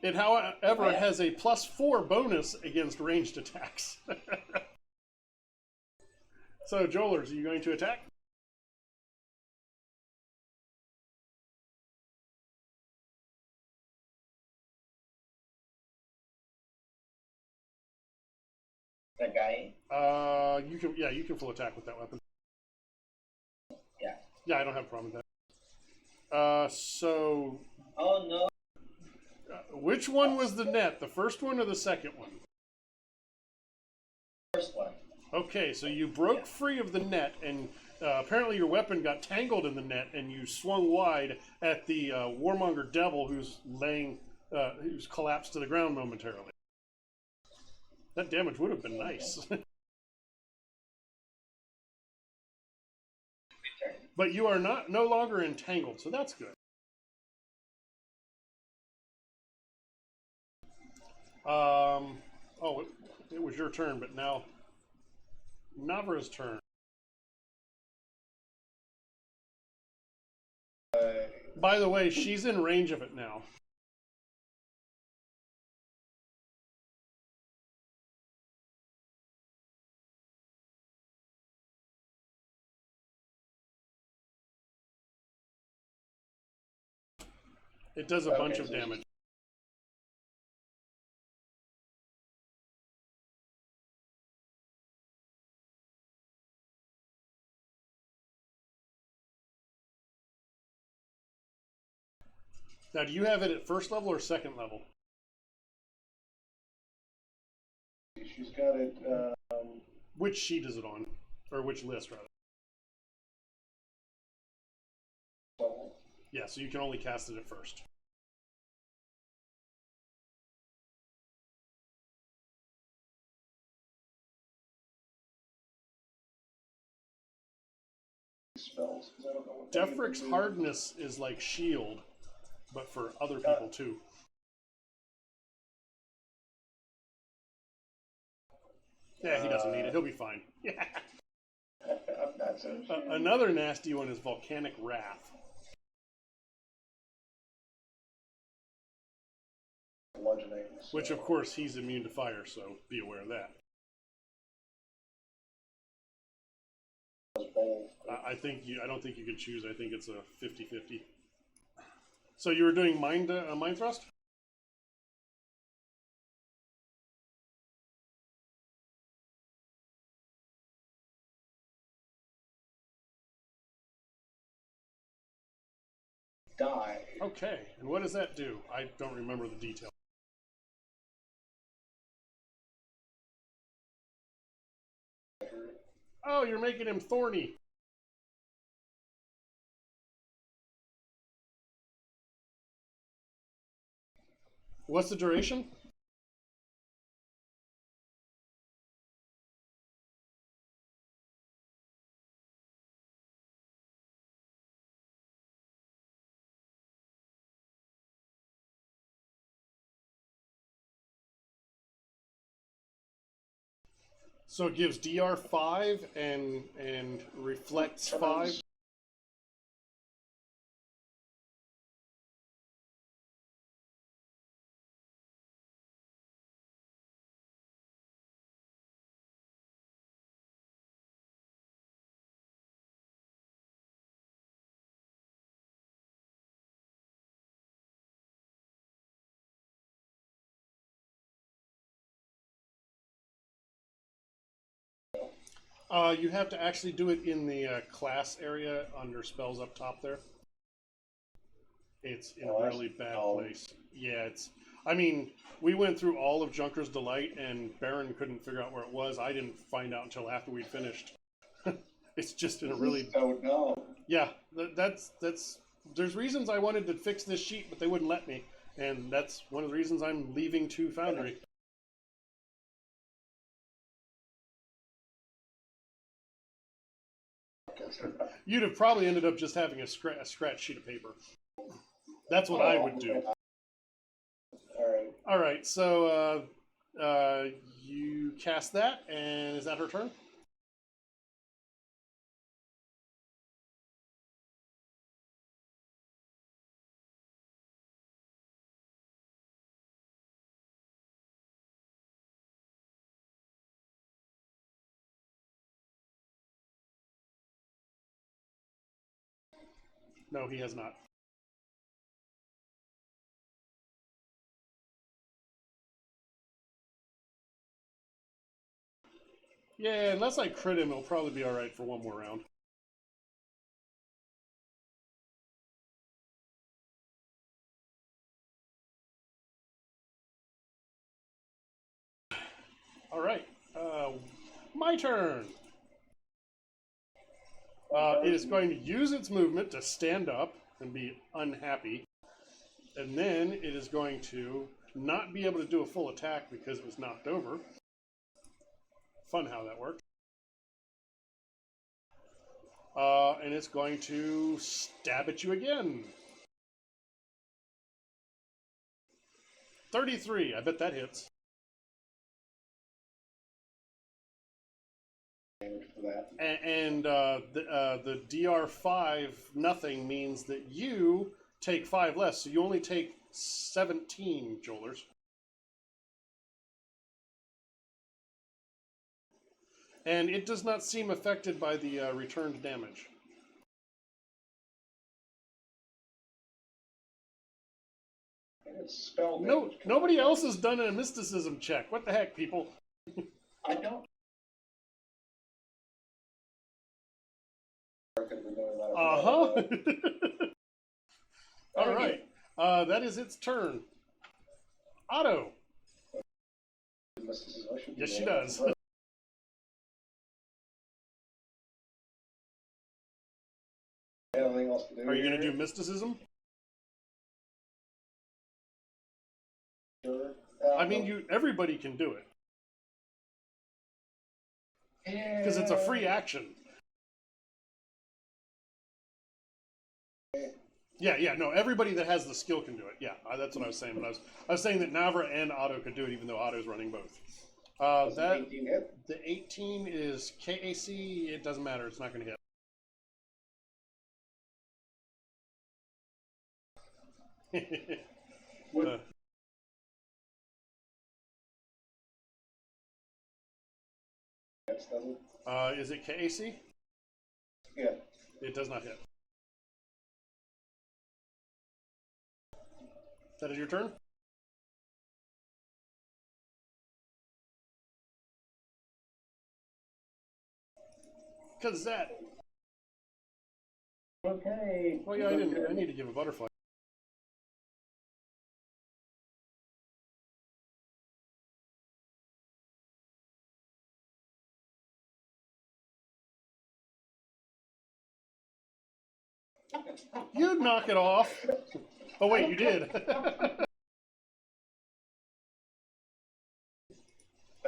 It, however, has a +4 bonus against ranged attacks. So, Jolers, are you going to attack? That guy. You can full attack with that weapon. Yeah. Yeah, I don't have a problem with that. So, Oh no. which one was the net? The first one or the second one? First one. Okay, so you broke free of the net, and apparently your weapon got tangled in the net, and you swung wide at the warmonger devil who's who's collapsed to the ground momentarily. That damage would have been nice. But you are no longer entangled, so that's good. It was your turn, but now Navra's turn. By the way, she's in range of it now. It does a bunch of damage. Now, do you have it at first level or second level? She's got it. Which sheet is it on? Or which list, rather? Yeah, so you can only cast it at first. Spells, 'cause I don't know what Defric's hardness is like shield, but for other people too. Yeah, he doesn't need it. He'll be fine. Yeah. I'm not so sure. Another nasty one is Volcanic Wrath. Bludgeoning. Which, of course, he's immune to fire, so be aware of that. I don't think you can choose. I think it's a 50-50. So you were doing mind thrust? Die. Okay, and what does that do? I don't remember the detail. Oh, you're making him thorny. What's the duration? So it gives DR 5 and reflects 5. You have to actually do it in the class area under spells up top there. It's in a really bad place. Yeah, it's. I mean, we went through all of Junker's Delight, and Baron couldn't figure out where it was. I didn't find out until after we'd finished. It's just in a really. So no. Yeah, that's. There's reasons I wanted to fix this sheet, but they wouldn't let me, and that's one of the reasons I'm leaving to Foundry. You'd have probably ended up just having a scratch sheet of paper. That's what I would do. All right. So you cast that, and is that her turn? No, he has not. Yeah, unless I crit him, he'll probably be all right for one more round. All right. My turn. It is going to use its movement to stand up and be unhappy. And then it is going to not be able to do a full attack because it was knocked over. Fun how that works. And it's going to stab at you again. 33. I bet that hits. And the DR5 nothing means that you take 5 less, so you only take 17 Jolers. And it does not seem affected by the returned damage. No, nobody else has done a mysticism check. What the heck, people? I don't. Uh-huh. All right. That is its turn. Otto. Yes, she does. Anything else to do? Are you going to do mysticism? Sure. I mean, everybody can do it. Because it's a free action. Yeah, no, everybody that has the skill can do it. Yeah, that's what I was saying. But I was saying that Navra and Otto could do it, even though Otto's running both. The 18 hit? The 18 is KAC. It doesn't matter. It's not going to hit. Is it KAC? Yeah. It does not hit. That is your turn? Because that. Okay. Well, yeah, I need to give a butterfly. You'd knock it off. Oh, wait, you did.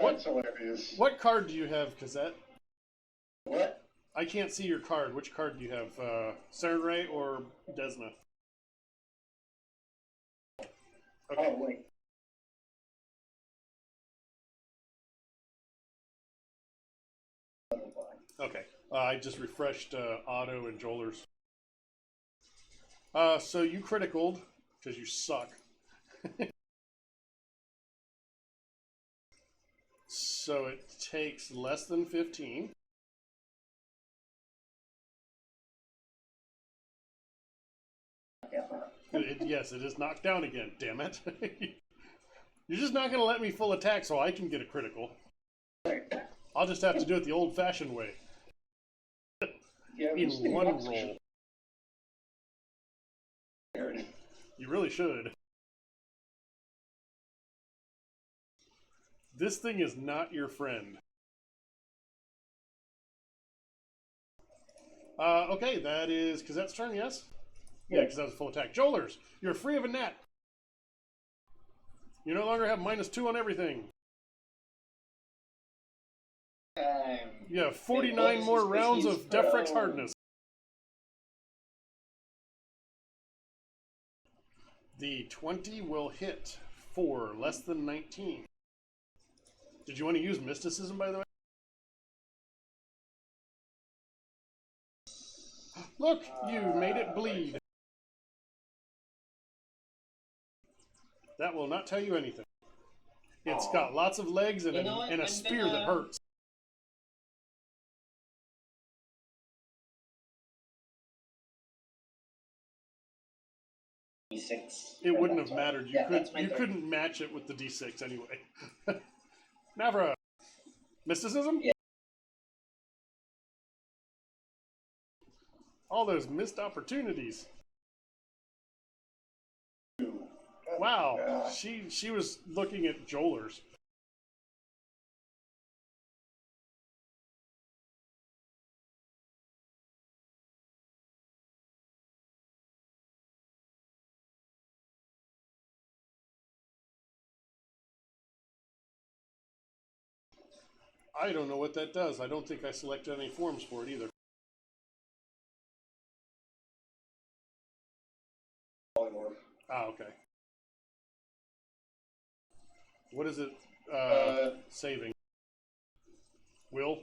That's hilarious. What card do you have, Cassette? What? I can't see your card. Which card do you have? Cernray or Desna? Okay. Oh, wait. Okay. I just refreshed Otto and Joelers. So you criticaled because you suck. So it takes less than 15. Yes, it is knocked down again. Damn it! You're just not going to let me full attack so I can get a critical. I'll just have to do it the old-fashioned way. Yeah, In this thing one looks roll. weird. You really should. This thing is not your friend. Okay, that is Cazette's turn, yes? Yeah, because that was a full attack. Joelers, you're free of a net. You no longer have -2 on everything. You have 49 more rounds of Defrex hardness. The 20 will hit for less than 19. Did you want to use mysticism, by the way? Look, you made it bleed. That will not tell you anything. It's got lots of legs and, and a spear that hurts. D6. It wouldn't have mattered. You that's my you turn. couldn't match it with the D6 anyway. Navra, mysticism? Yeah. All those missed opportunities. Wow, she was looking at Joelers. I don't know what that does. I don't think I selected any forms for it either. Ah, okay. What is it saving? Will?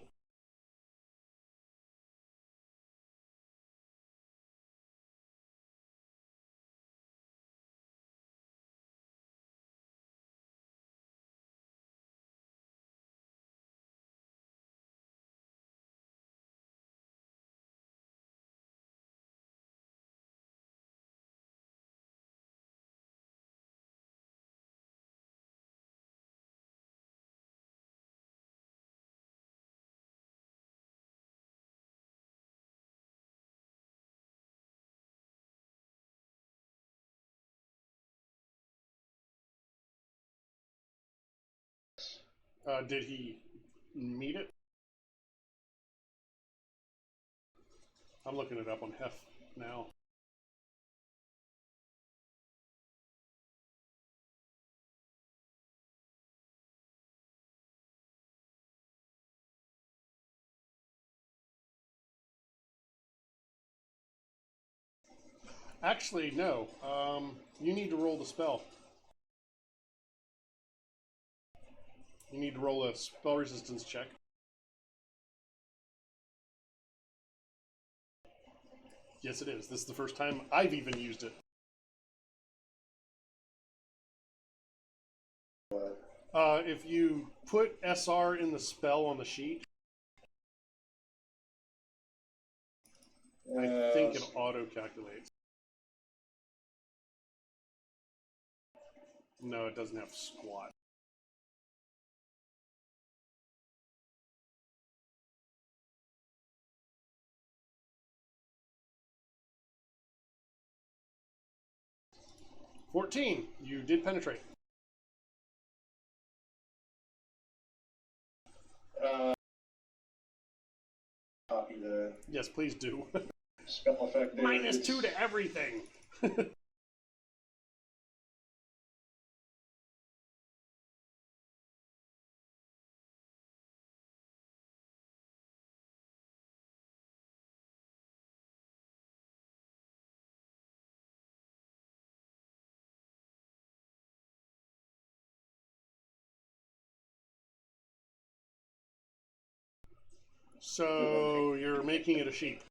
Did he meet it? I'm looking it up on Hef now. Actually, no. You need to roll the spell. You need to roll a spell resistance check. Yes, it is. This is the first time I've even used it. If you put SR in the spell on the sheet, I think it auto-calculates. No, it doesn't have squat. $14. You did penetrate. Copy the Yes, please do. spell effect. There. -2 to everything. So you're making it a sheep.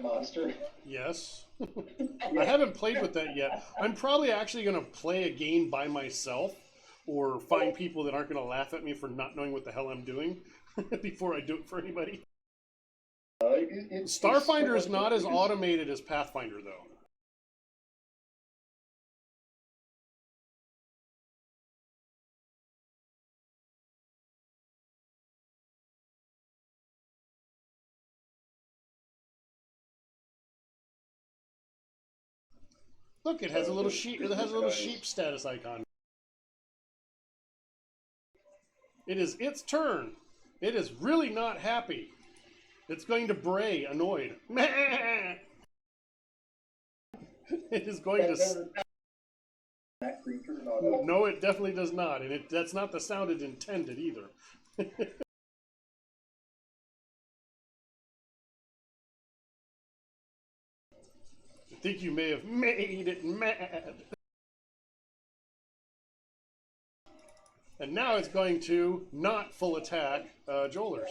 Monster. Yes. I haven't played with that yet. I'm probably actually going to play a game by myself or find people that aren't going to laugh at me for not knowing what the hell I'm doing before I do it for anybody. Starfinder is not as automated as Pathfinder, though. Look, it has a little sheep. It has a little sheep status icon. It is its turn. It is really not happy. It's going to bray, annoyed. It is going to. That creature. No, it definitely does not, and that's not the sound it intended either. I think you may have made it mad. And now it's going to not full attack Jolers.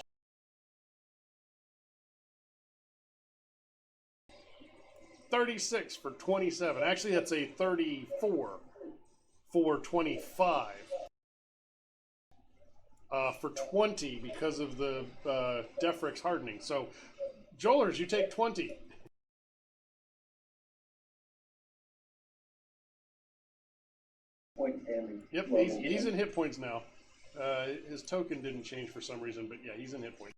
$36 for 27. Actually, that's a 34 for 25. For 20 because of the Defrix hardening. So, Jolers, you take 20. Point damage. Yep, he's in hit points now. His token didn't change for some reason, but yeah, he's in hit points.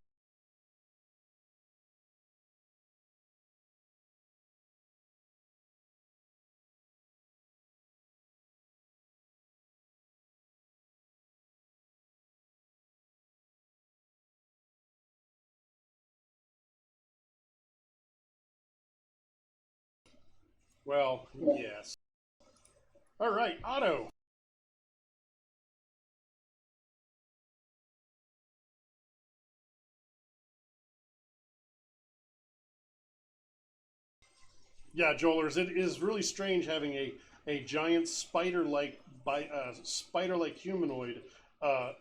Well, yes. All right, Otto. Yeah, Jolers, it is really strange having a giant spider-like humanoid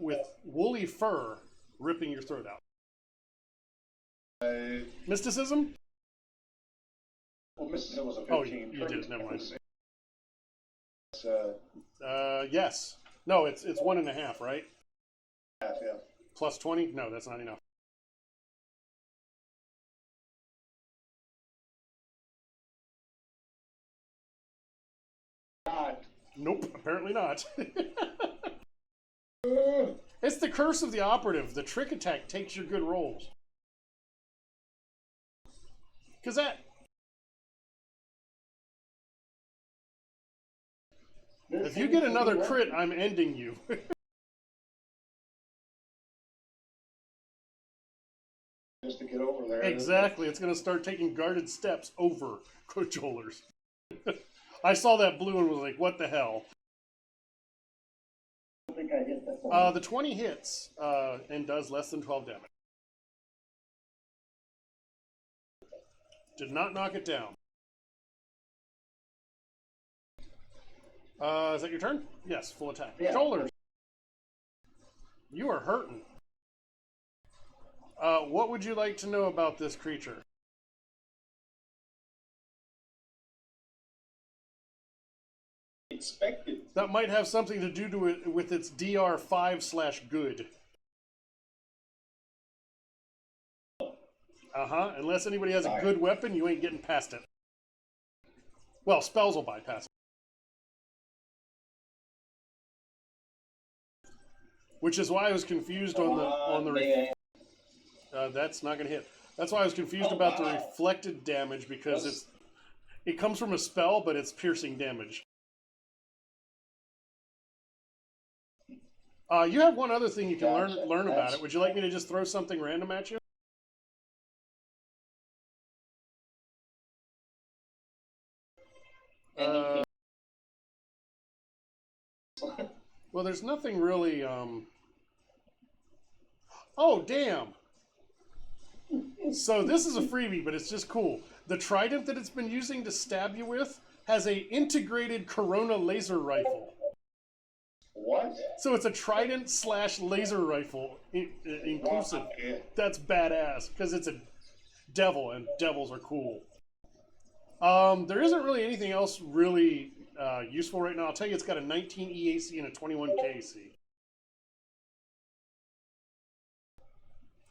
with woolly fur ripping your throat out. Mysticism? Well, Mysticism was a 15. Oh, you did. Never mind. It's, yes. No, it's 1.5, right? yeah. Plus 20? No, that's not enough. God. Nope, apparently not. It's the curse of the operative. The trick attack takes your good rolls. Because if you get another crit, I'm ending you. Just to get over there. Exactly. It's going to start taking guarded steps over Jolers. I saw that blue and was like, what the hell? I think I hit that one. The 20 hits and does less than 12 damage. Did not knock it down. Is that your turn? Yes, full attack. Yeah. Jolers. You are hurting. What would you like to know about this creature? Expected. That might have something to do with its DR5/good. Unless anybody has a good weapon, you ain't getting past it. Well, spells will bypass it. Which is why I was confused on the. That's not going to hit. That's why I was confused about the reflected damage, because it comes from a spell, but it's piercing damage. You have one other thing you can learn about it. Would you like me to just throw something random at you? Well, there's nothing really. Oh, damn! So this is a freebie, but it's just cool. The trident that it's been using to stab you with has a integrated Corona laser rifle. What? So it's a trident / laser rifle inclusive. That's badass, because it's a devil, and devils are cool. There isn't really anything else really useful right now. I'll tell you, it's got a 19 EAC and a 21 KAC.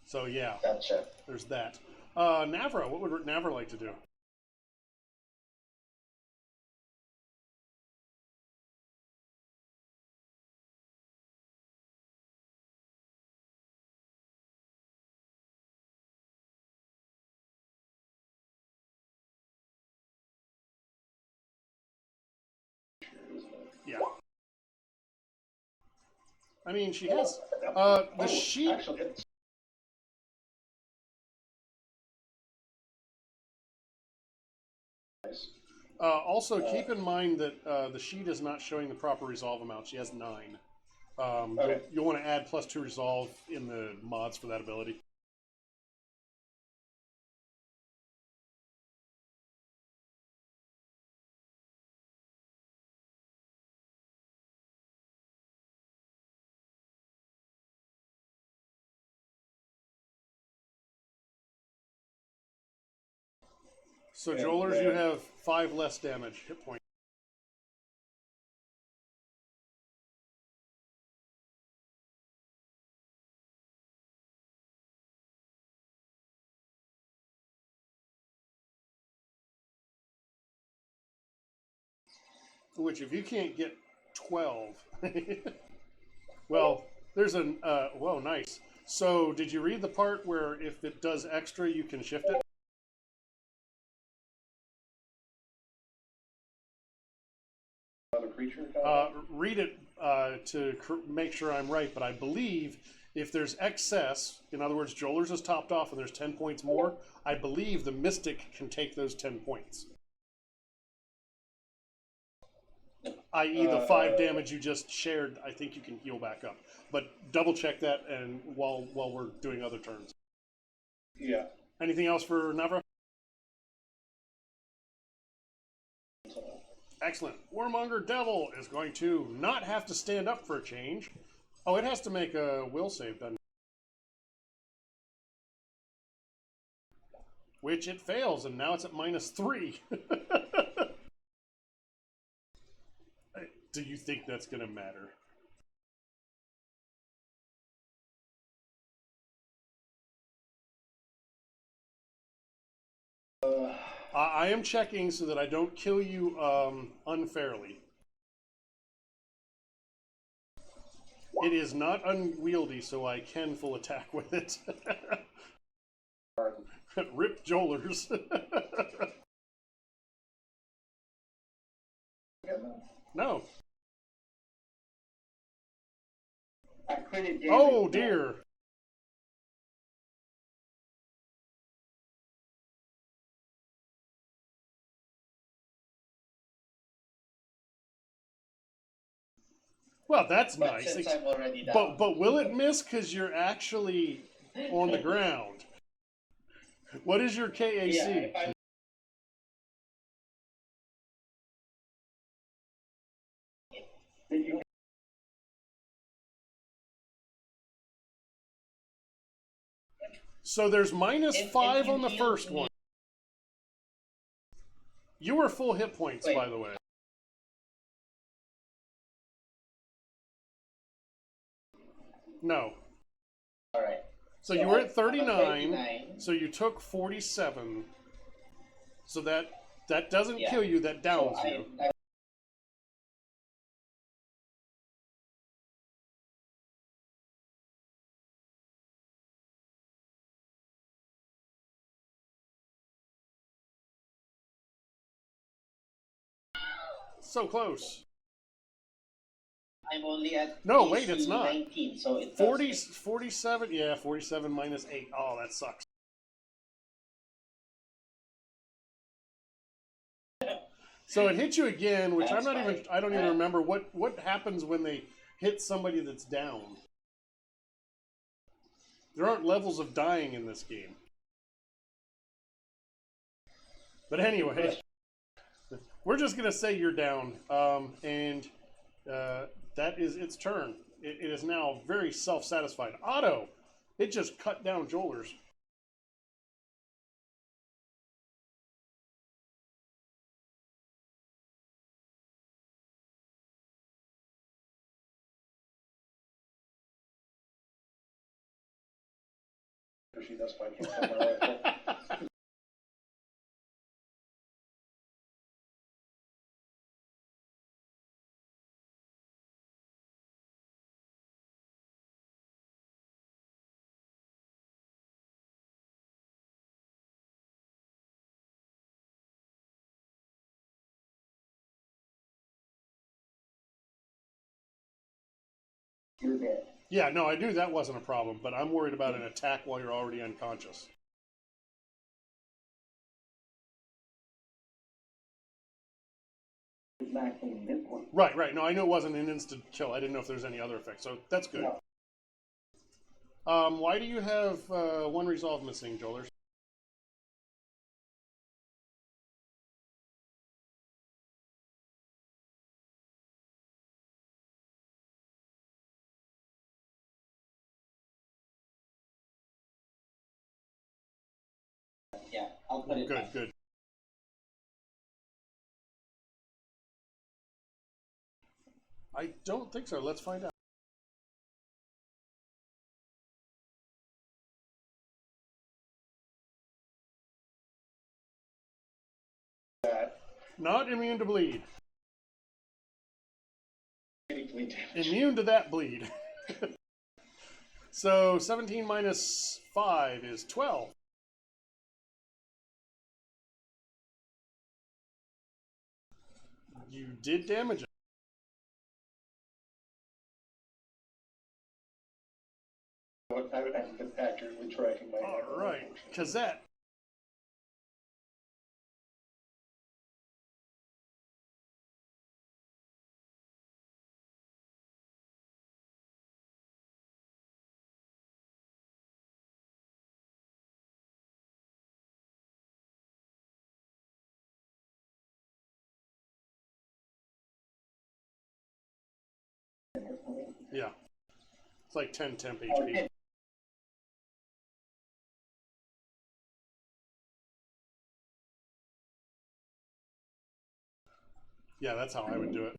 So yeah, Gotcha. there's that. Navra, what would Navra like to do? Yeah. I mean, she has the sheet. Actually, it's nice. Also, keep in mind that the sheet is not showing the proper resolve amount. She has 9. Okay. You'll want to add +2 resolve in the mods for that ability. So, Joelers, you have 5 less damage hit point. Which, if you can't get 12, well, there's an whoa, nice. So, did you read the part where if it does extra, you can shift it? Another creature? Read it to make sure I'm right, but I believe if there's excess, in other words, Joelers is topped off and there's 10 points more, I believe the Mystic can take those 10 points. I.e. the 5 damage you just shared, I think you can heal back up. But double check that and while we're doing other turns. Yeah. Anything else for Navra? Excellent. Warmonger Devil is going to not have to stand up for a change. Oh, it has to make a will save then. Which it fails, and now it's at -3. Do you think that's going to matter? I am checking so that I don't kill you unfairly. It is not unwieldy, so I can full attack with it. Rip Joelers. No. Oh dear. Well, that's nice. Since I'm already down. But will it miss because you're actually on the ground? What is your KAC? Yeah, So there's -5 on the first one. You were full hit points, by the way. No. All right. So you were at 39. So you took 47. So that doesn't kill you. That downs you. So close. I'm only at No, wait, it's AC not. 19, so it 40, 47, yeah, 47 minus 8. Oh, that sucks. So it hit you again, which That's I'm not fine. even, I don't even remember what happens when they hit somebody that's down. There aren't levels of dying in this game. But anyway, we're just going to say you're down. And that is its turn. It is now very self-satisfied. Otto, it just cut down Jolers. She does find from my rifle. You're dead. Yeah, no, I knew that wasn't a problem, but I'm worried about an attack while you're already unconscious. Maxing this one. Right, right. No, I knew it wasn't an instant kill. I didn't know if there's any other effect, so that's good. No. Why do you have one resolve missing, Jolers? Yeah, I'll put it Good, back. good. I don't think so. Let's find out. That Not immune to bleed. critically damaged. Immune to that bleed. So 17 minus 5 is 12. You did damage it. I've been accurately tracking my hand. All right, Kazette. Yeah. It's like 10 temp HP. Yeah, that's how I would do it.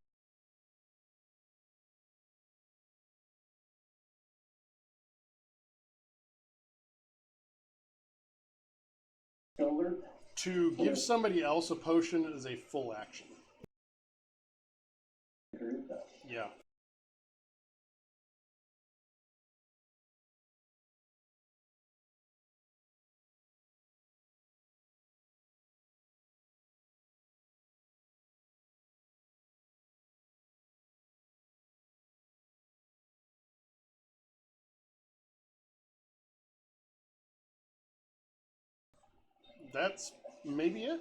To give somebody else a potion is a full action. Yeah. That's maybe it.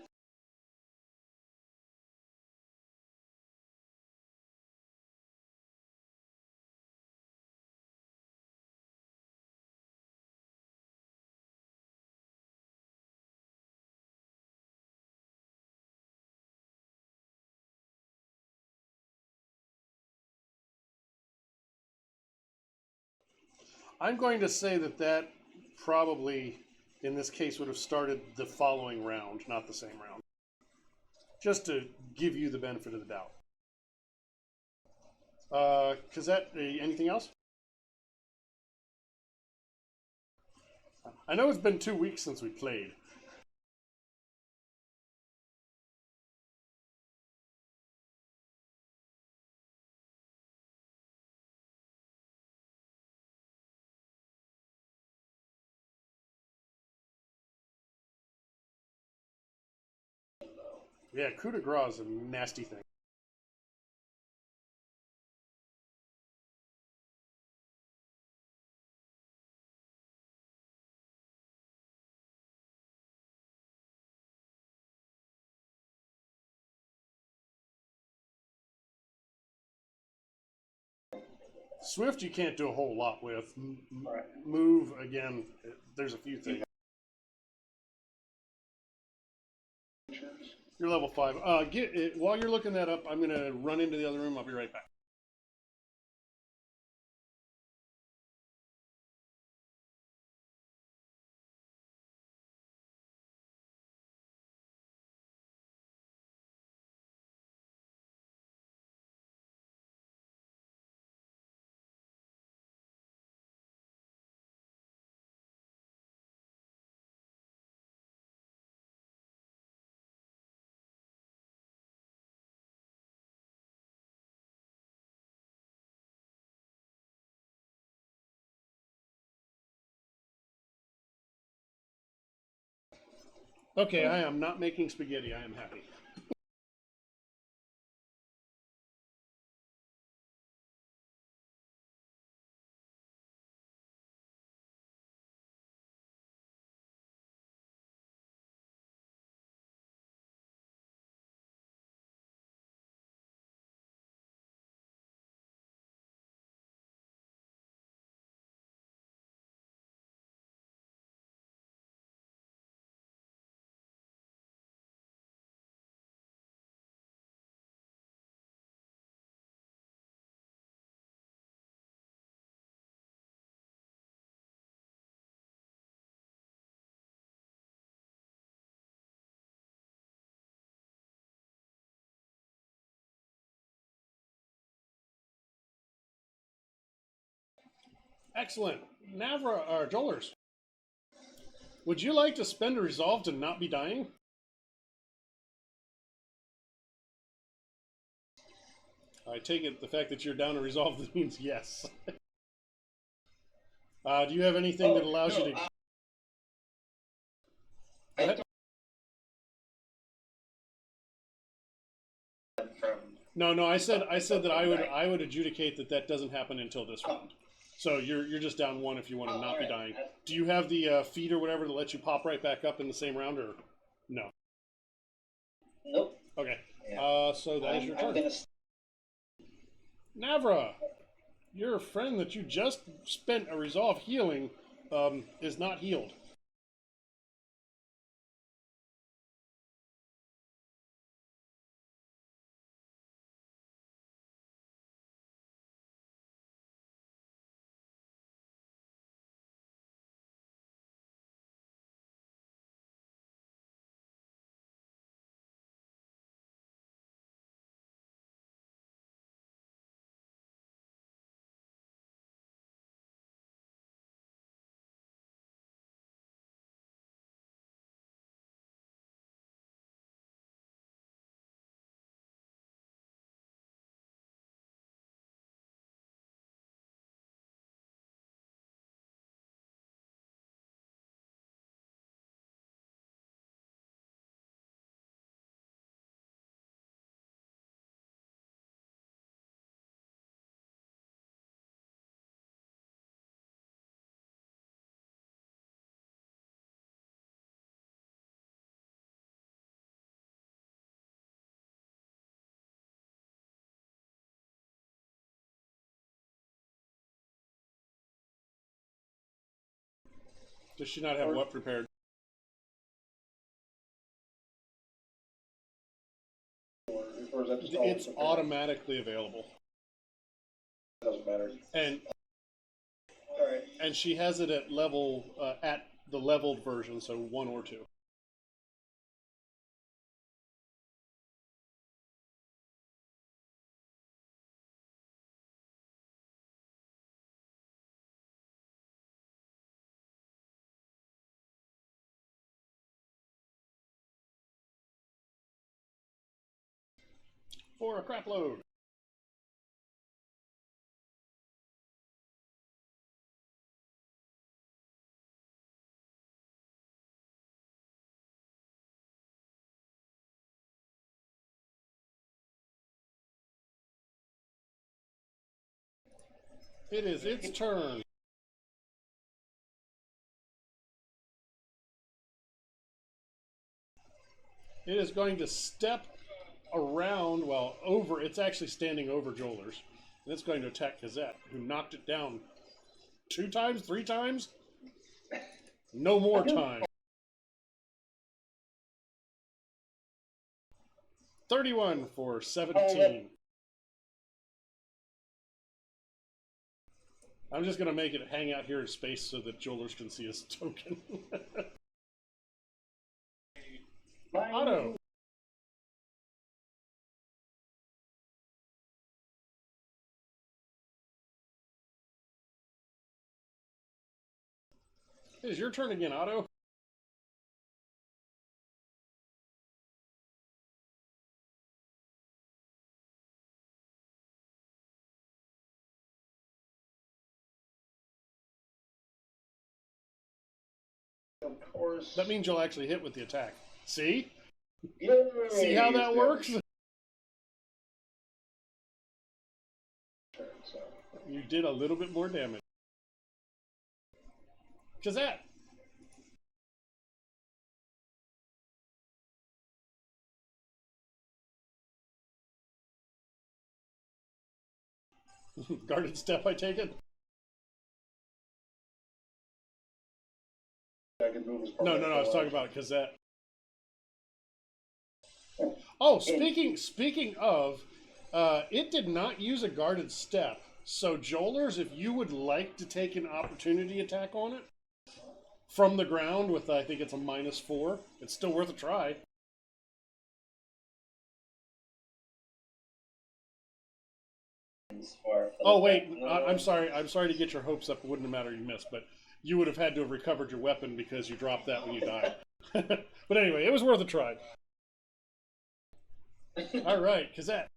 I'm going to say that that probably, in this case, would have started the following round, not the same round. Just to give you the benefit of the doubt. Kazette, anything else? I know it's been 2 weeks since we played. Yeah, coup de grace is a nasty thing. Swift you can't do a whole lot with. Right. Move, again, there's a few things. You're level 5. While you're looking that up, I'm going to run into the other room. I'll be right back. Okay, I am not making spaghetti. I am happy. Excellent. Navra, or Jolers, would you like to spend a resolve to not be dying? I take it the fact that you're down a resolve means yes. Do you have anything that allows you to... Go ahead. No. I said that I would adjudicate that doesn't happen until this round. So you're just down 1 if you want to not be dying. Do you have the feed or whatever that lets you pop right back up in the same round, or no? Nope. Okay. Yeah. So that is your turn. I'm gonna... Navra, your friend that you just spent a resolve healing is not healed. Does she not have what prepared? Or is that just It's automatically available. Doesn't matter. And All right. and she has it at level at the leveled version, so 1 or 2. For a crap load. It is its turn. It is going to step around, well, over. It's actually standing over Jolers. And it's going to attack Kazette, who knocked it down 2 times, 3 times? No more time. 31 for 17. I'm just going to make it hang out here in space so that Jolers can see his token. Otto. It is your turn again, Otto. Of course. That means you'll actually hit with the attack. See? Yay! See how that works? So. You did a little bit more damage. Kazette. Guarded step, I take it? I can move as far No, as I was talking about Kazette. Oh, speaking of, it did not use a guarded step. So, Jolers, if you would like to take an opportunity attack on it from the ground with, I think it's a -4, it's still worth a try. Oh wait, I'm sorry. I'm sorry to get your hopes up. It wouldn't have mattered you missed, but you would have had to have recovered your weapon because you dropped that when you died. But anyway, it was worth a try. All right, Kazette.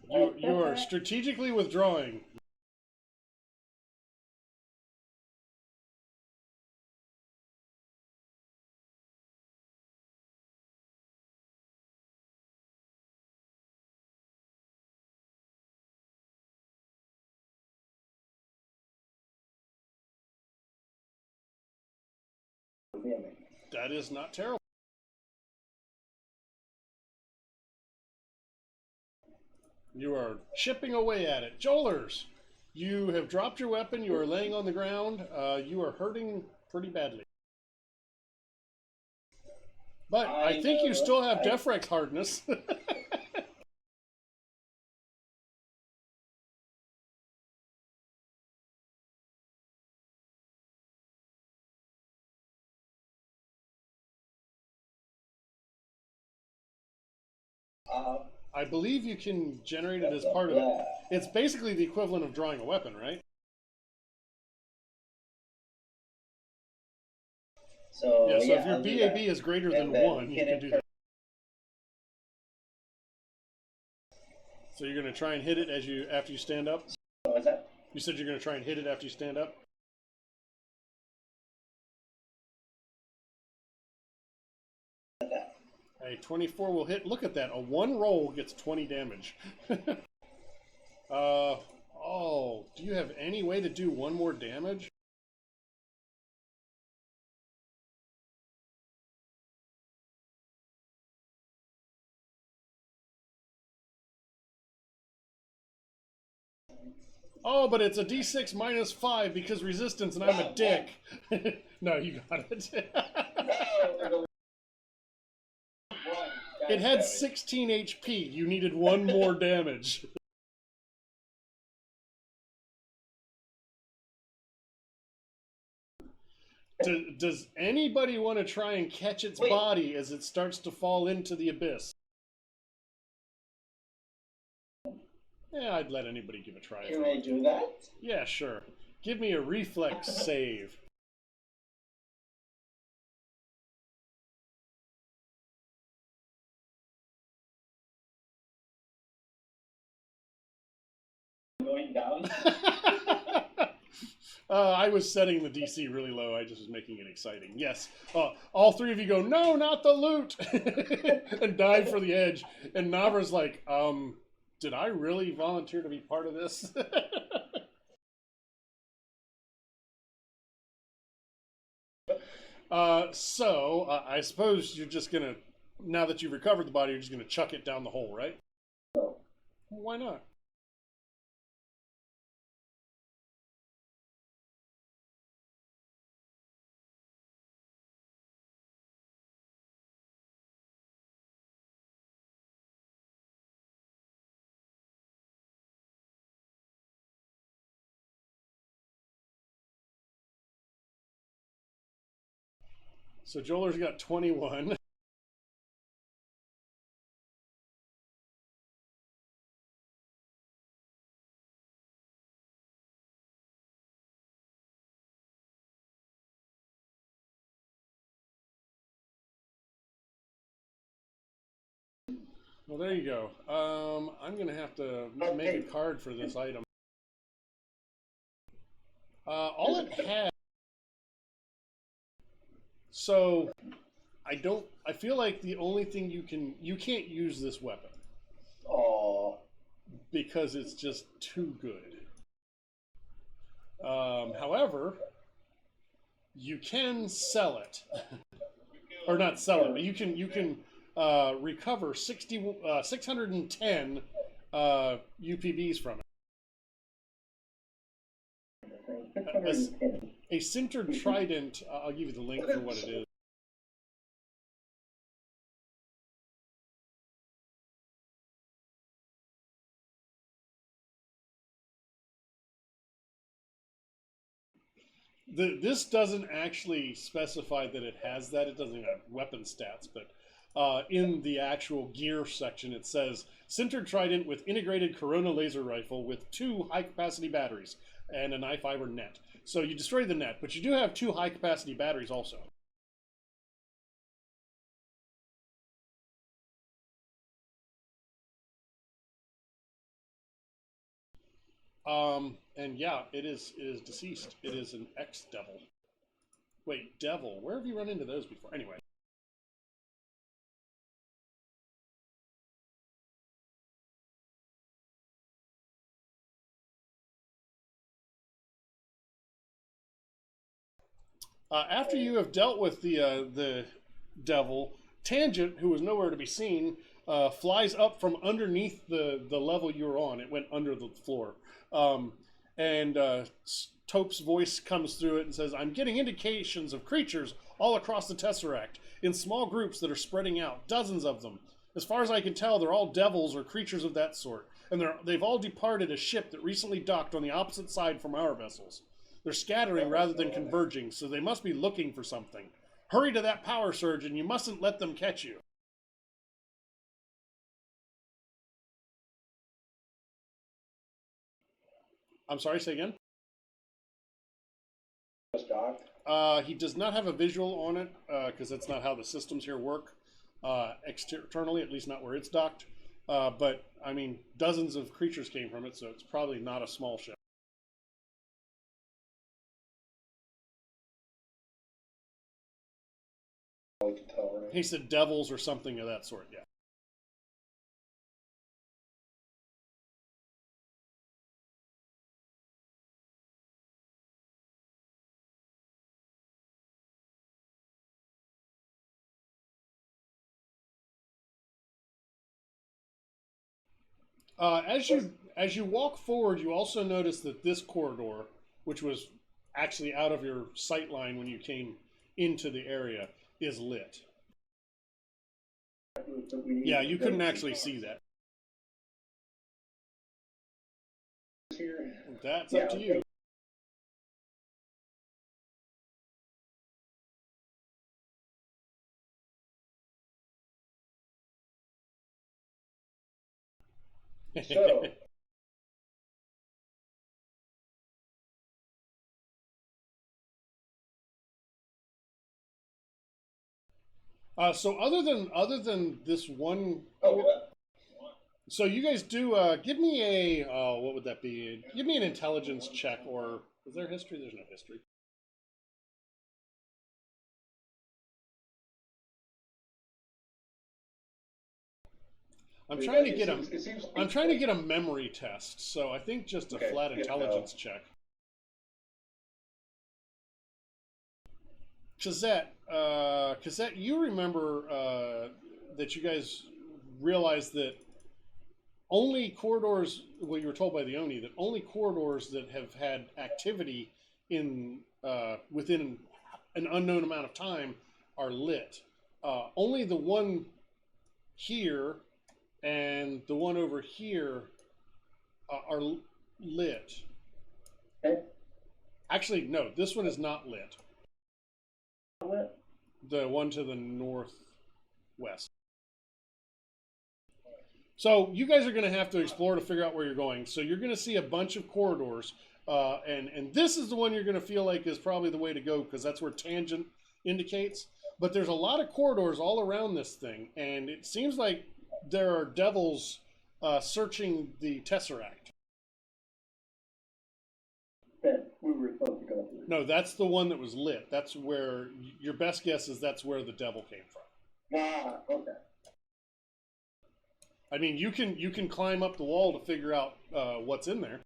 You are strategically withdrawing. That is not terrible. You are chipping away at it. Jolers, you have dropped your weapon. You are laying on the ground. You are hurting pretty badly. But I think you still have Defrex hardness. I believe you can generate it as part of it. It's basically the equivalent of drawing a weapon, right? So, yeah, so yeah, if your I'll do BAB that. is greater than And then 1, you hit can it do for- that. So you're going to try and hit it after you stand up? What was that? You said you're going to try and hit it after you stand up? A 24 will hit. Look at that. A 1 roll gets 20 damage. Oh, do you have any way to do 1 more damage? Oh, but it's a d6 -5 because resistance, and I'm a dick. No, you got it. It had 16 HP. You needed 1 more damage. Does anybody want to try and catch its body as it starts to fall into the abyss? Yeah, I'd let anybody give a try. Can I do that? Yeah, sure. Give me a reflex save. Going down? I was setting the DC really low. I just was making it exciting. Yes. All 3 of you go, no, not the loot! And dive for the edge. And Navra's like, did I really volunteer to be part of this? I suppose you're just going to now that you've recovered the body, you're just going to chuck it down the hole, right? No. Well, why not? So Joeler's got 21. Well, there you go. I'm going to have to make a card for this item. All it had. So, I feel like the only thing you can't use this weapon. Oh. Because it's just too good. However, you can sell it. Or not sell it, but you can recover 610 UPBs from it. A sintered trident. I'll give you the link for what it is. This doesn't actually specify that it has that. It doesn't have weapon stats, but in the actual gear section, it says sintered trident with integrated Corona laser rifle with 2 high-capacity batteries and an I-fiber net. So you destroy the net, but you do have 2 high-capacity batteries also. And yeah, it is deceased. It is an ex-devil. Wait, devil. Where have you run into those before? Anyway. After you have dealt with the devil, Tangent, who was nowhere to be seen, flies up from underneath the level you were on. It went under the floor. And Tope's voice comes through it and says, I'm getting indications of creatures all across the Tesseract, in small groups that are spreading out, dozens of them. As far as I can tell, they're all devils or creatures of that sort, and they've all departed a ship that recently docked on the opposite side from our vessels. They're scattering rather than converging, so they must be looking for something. Hurry to that power surge, and you mustn't let them catch you. I'm sorry, say again? He does not have a visual on it, because that's not how the systems here work. Externally, at least not where it's docked. But, I mean, dozens of creatures came from it, so it's probably not a small ship. He said devils or something of that sort, yeah. As you walk forward, you also notice that this corridor, which was actually out of your sight line when you came into the area, is lit. Yeah, you couldn't actually see that. That's up to you. So, So other than this one, oh, so you guys do give me a what would that be? Give me an intelligence check, or is there history? There's no history. I'm trying to get a memory test, so I think just a flat intelligence check. Cosette, you remember that you guys realize that only corridors, well, you were told by the Oni that only corridors that have had activity in within an unknown amount of time are lit. Only the one here and the one over here are lit. Okay. Actually, no, this one is not lit. Lit? The one to the northwest. So you guys are going to have to explore to figure out where you're going. So you're going to see a bunch of corridors, and this is the one you're going to feel like is probably the way to go because that's where tangent indicates. But there's a lot of corridors all around this thing, and it seems like there are devils searching the Tesseract. Okay, we were supposed to go through. No, that's the one that was lit. That's where your best guess is that's where the devil came from. Ah, okay. I mean, you can climb up the wall to figure out what's in there.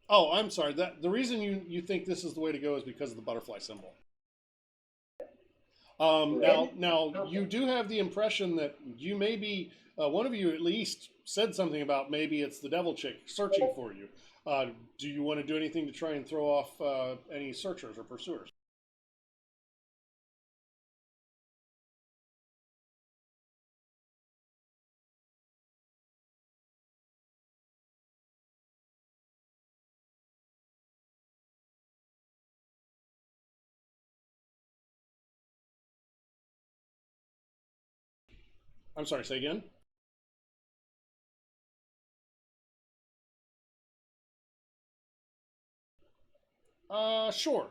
Oh, I'm sorry. That the reason you think this is the way to go is because of the butterfly symbol. Now you do have the impression that you may be one of you at least said something about maybe it's the devil chick searching for you. Do you want to do anything to try and throw off any searchers or pursuers? I'm sorry. Say again. Sure.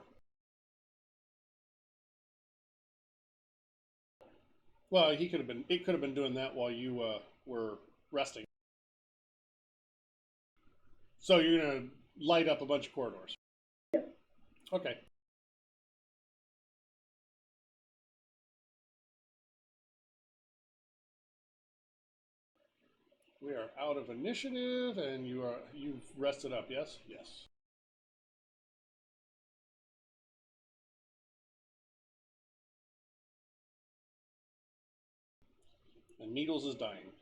Well, he could have been. It could have been doing that while you were resting. So you're gonna light up a bunch of corridors. Okay. We are out of initiative, and you've rested up. Yes. Yes. And Needles is dying.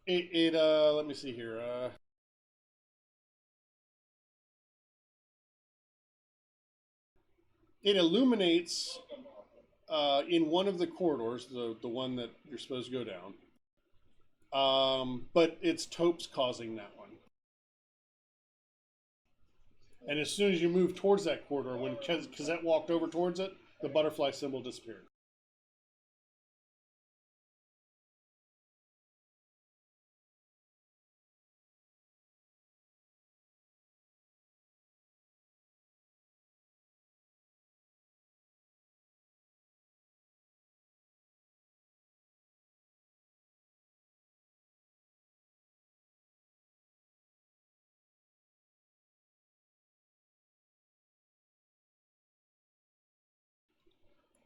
Let me see here. It illuminates in one of the corridors, the one that you're supposed to go down. But it's Taupe's causing that one. And as soon as you move towards that corridor, when Kazette walked over towards it, the butterfly symbol disappeared.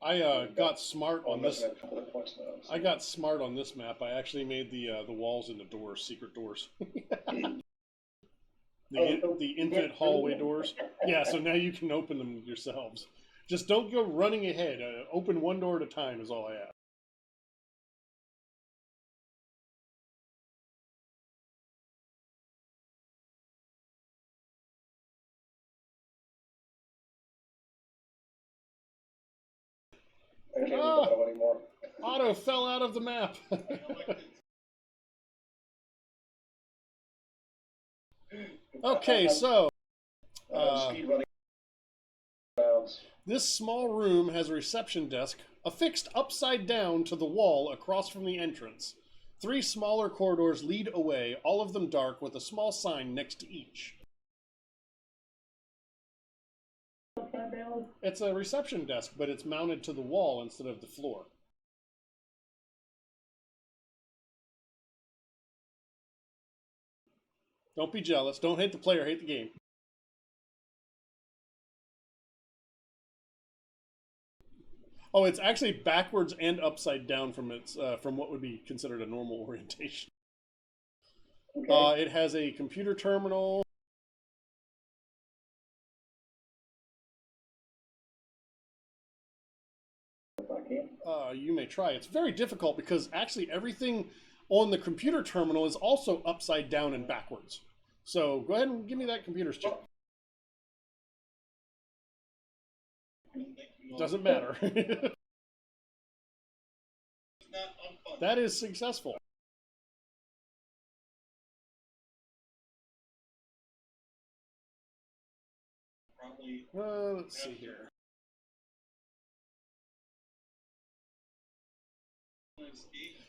I got smart on this. I got smart on this map. I actually made the walls into doors, secret doors. The infinite hallway doors. Yeah, so now you can open them yourselves. Just don't go running ahead. Open one door at a time is all I ask. I can't do Otto anymore. Otto fell out of the map. Okay, so Speed running rounds. this small room has a reception desk affixed upside down to the wall across from the entrance. 3 smaller corridors lead away, all of them dark, with a small sign next to each. Upside down? It's a reception desk, but it's mounted to the wall instead of the floor. Don't be jealous. Don't hate the player, hate the game. Oh, it's actually backwards and upside down from from what would be considered a normal orientation. Okay. It has a computer terminal. If I can. You may try. It's very difficult because actually everything on the computer terminal is also upside down and backwards. So go ahead and give me that computer's check. Doesn't matter. That is successful. Let's see here.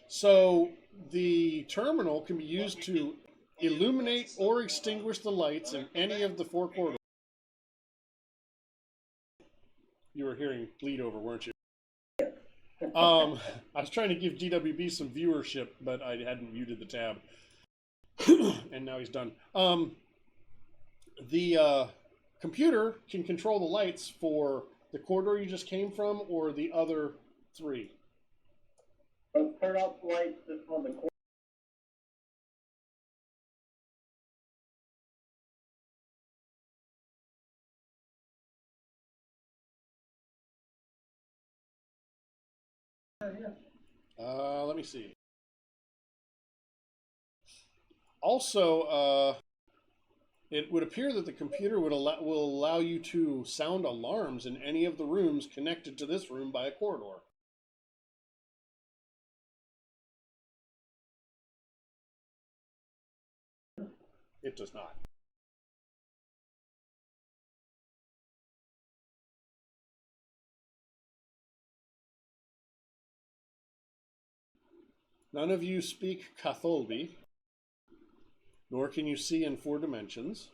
So the terminal can be used to illuminate or extinguish the lights in any of the 4 corridors. You were hearing bleed over, weren't you? I was trying to give DWB some viewership, but I hadn't muted the tab. And now he's done. The computer can control the lights for the corridor you just came from or the other 3. Turn off the lights that's on the corner. Let me see. Also, it would appear that the computer will allow you to sound alarms in any of the rooms connected to this room by a corridor. It does not. None of you speak Catholbi, nor can you see in 4 dimensions.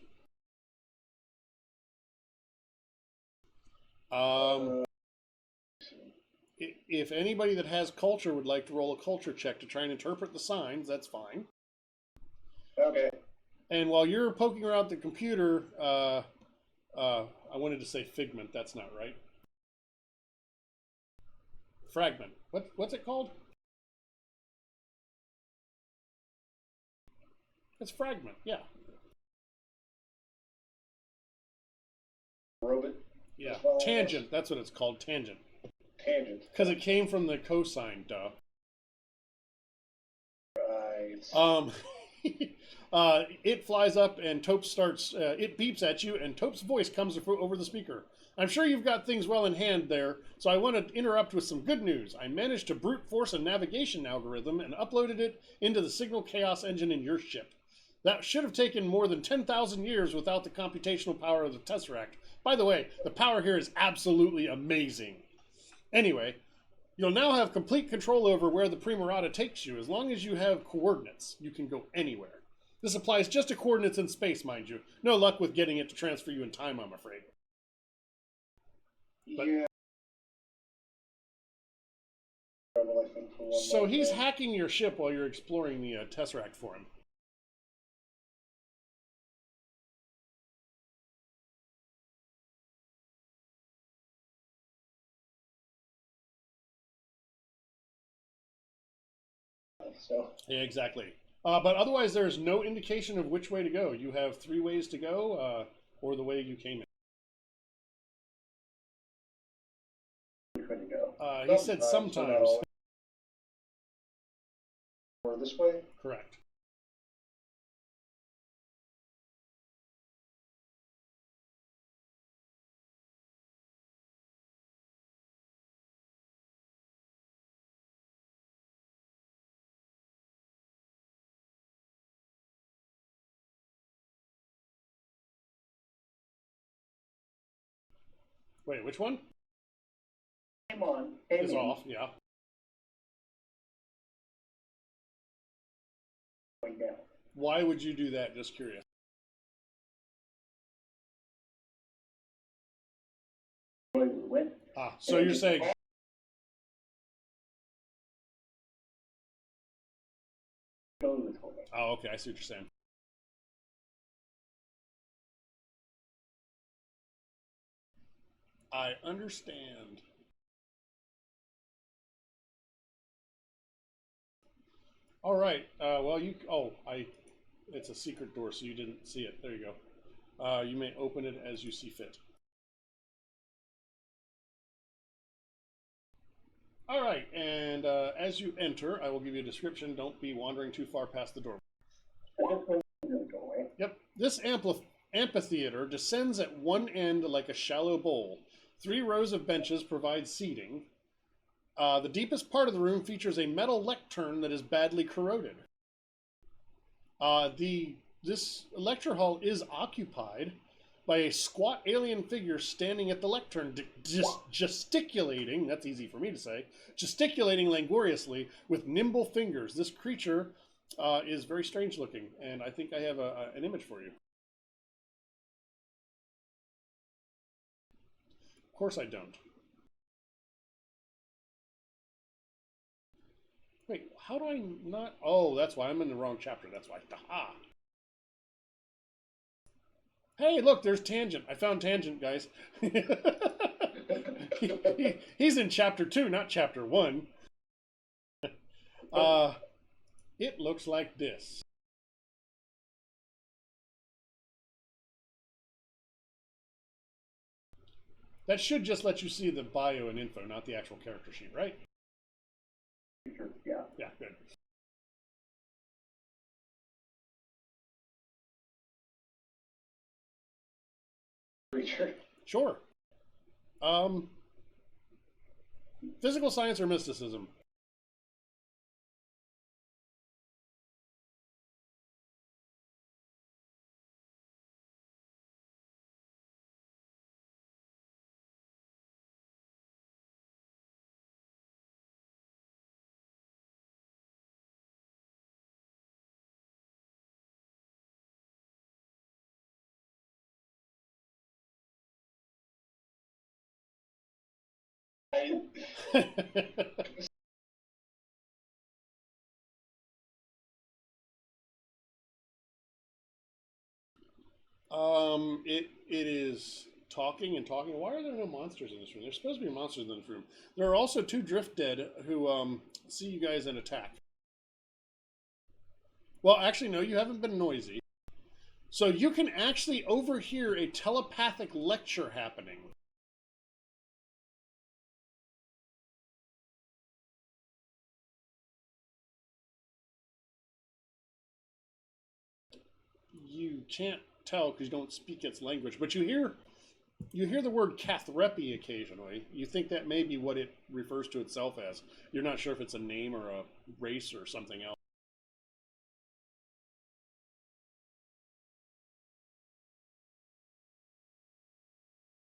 If anybody that has culture would like to roll a culture check to try and interpret the signs, that's fine. Okay. And while you're poking around the computer, I wanted to say figment. That's not right. Fragment. What's it called? It's fragment. Yeah. Robot. Yeah. Tangent. That's what it's called. Tangent. Tangent. Because it came from the cosine. Duh. Right. It flies up and Taupe starts. It beeps at you, and Taupe's voice comes over the speaker. I'm sure you've got things well in hand there, so I want to interrupt with some good news. I managed to brute force a navigation algorithm and uploaded it into the signal chaos engine in your ship. That should have taken more than 10,000 years without the computational power of the Tesseract. By the way, the power here is absolutely amazing. Anyway, you'll now have complete control over where the Primarata takes you. As long as you have coordinates, you can go anywhere. This applies just to coordinates in space, mind you. No luck with getting it to transfer you in time, I'm afraid. But, yeah. So he's hacking your ship while you're exploring the Tesseract for him. So. Yeah, exactly. But otherwise, there's no indication of which way to go. You have 3 ways to go, or the way you came in. Which way to go? He said sometimes. Or this way? Correct. Wait, which one? Came on. Is off, yeah. Going down. Why would you do that? Just curious. way we went. Ah, so you're saying... Go this way. Oh, okay, I see what you're saying. I understand. All right. Well, you... Oh, it's a secret door, so you didn't see it. There you go. You may open it as you see fit. All right, and as you enter, I will give you a description. Don't be wandering too far past the door. Yep. This amphitheater descends at one end like a shallow bowl. 3 rows of benches provide seating. The deepest part of the room features a metal lectern that is badly corroded. This lecture hall is occupied by a squat alien figure standing at the lectern, gesticulating, that's easy for me to say, gesticulating languorously with nimble fingers. This creature is very strange looking, and I think I have an image for you. Of course I don't. Wait, how do I not? Oh, that's why I'm in the wrong chapter. That's why. Aha. Hey, look, there's Tangent. I found Tangent, guys. He's in chapter 2, not chapter 1. It looks like this. That should just let you see the bio and info, not the actual character sheet, right? Yeah. Yeah, good. Sure. Physical science or mysticism? It is talking and talking. Why are there no monsters in this room? There's supposed to be monsters in this room. There are also 2 drift dead who see you guys and attack. Well, actually, no, you haven't been noisy. So you can actually overhear a telepathic lecture happening. You can't tell because you don't speak its language, but you hear the word Cathrepi occasionally. You think that may be what it refers to itself as. You're not sure if it's a name or a race or something else.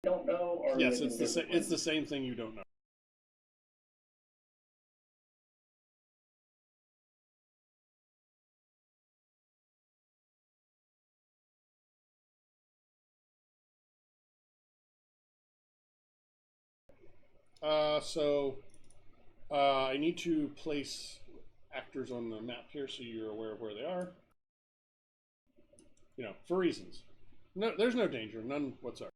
Don't know. Or Yes, it's the same thing you don't know. I need to place actors on the map here so you're aware of where they are. You know, for reasons. No, there's no danger, none whatsoever.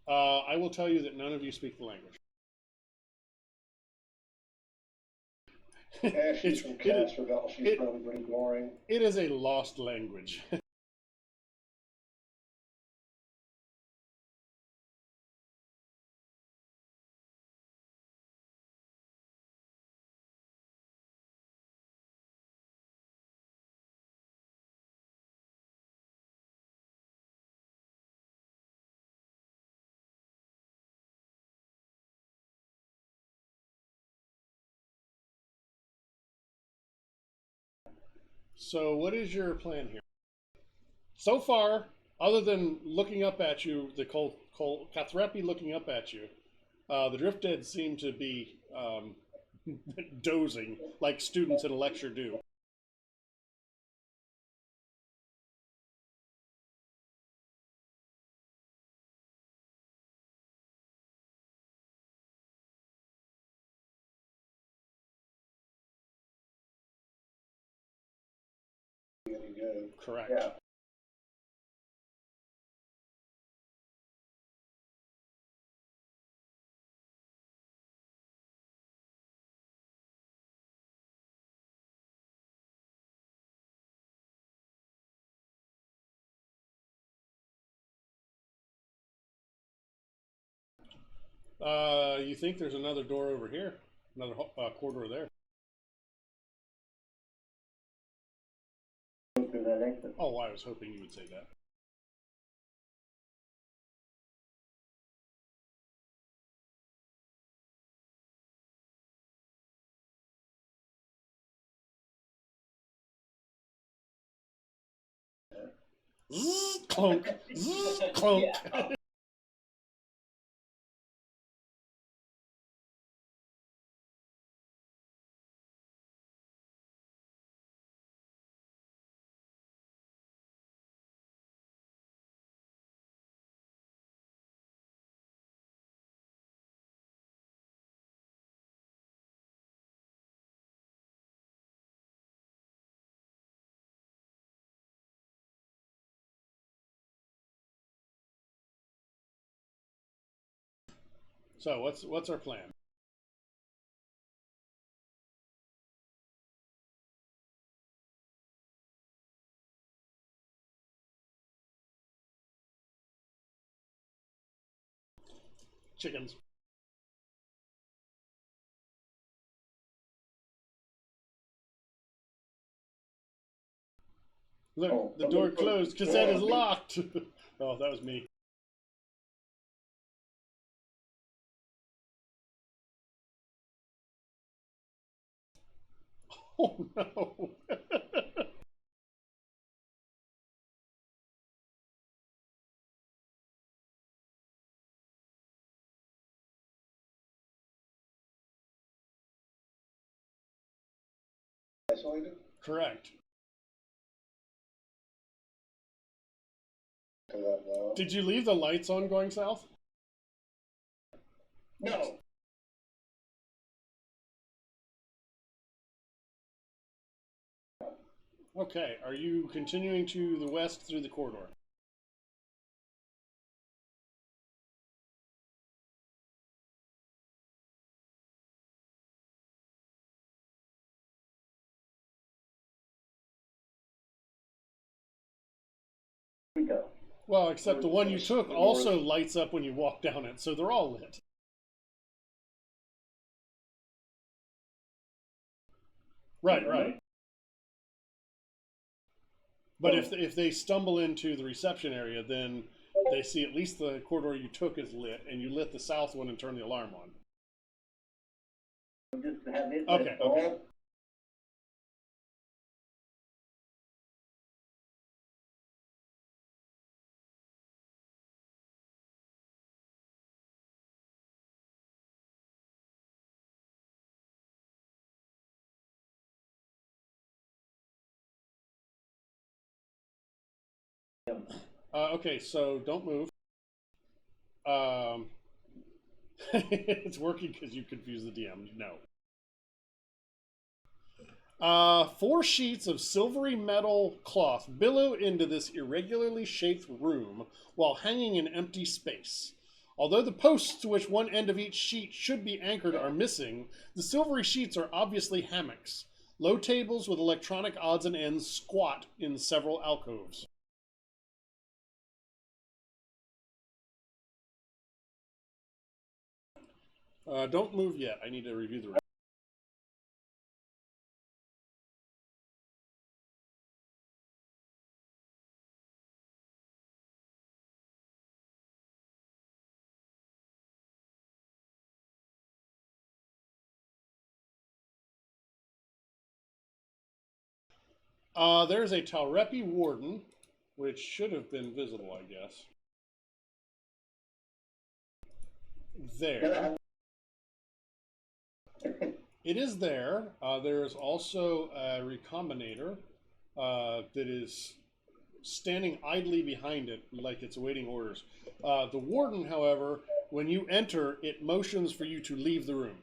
I will tell you that none of you speak the language. Yeah, she's from Castroville. She's probably pretty boring. It is a lost language. So what is your plan here? So far, other than looking up at you, the Cathrepi looking up at you, the Drift Dead seem to be dozing like students in a lecture do. to go. Correct. Yeah. You think there's another door over here? Another corridor there? Go through that exit. Oh, I was hoping you would say that. Zzz, clunk, zzz, clunk. Yeah. So what's our plan? Chickens. Look, Oh, the door somebody put- closed. Cassette is locked. Oh, that was me. Oh no. Isolated? Correct. To that now. Did you leave the lights on going south? No. Okay. Are you continuing to the west through the corridor? We go. Well, except the one you took also lights up when you walk down it, so they're all lit. Right, right. But if they stumble into the reception area, then they see at least the corridor you took is lit, and you lit the south one and turn the alarm on. We'll just have it. Okay, okay. Okay, so don't move. It's working because you confuse the DM. No. 4 sheets of silvery metal cloth billow into this irregularly shaped room while hanging in empty space. Although the posts to which one end of each sheet should be anchored are missing, the silvery sheets are obviously hammocks. Low tables with electronic odds and ends squat in several alcoves. Don't move yet. I need to review the room. There's a Taurepi warden, which should have been visible, I guess. There. It is there. There's also a recombinator that is standing idly behind it like it's awaiting orders. The warden, however, when you enter, it motions for you to leave the room.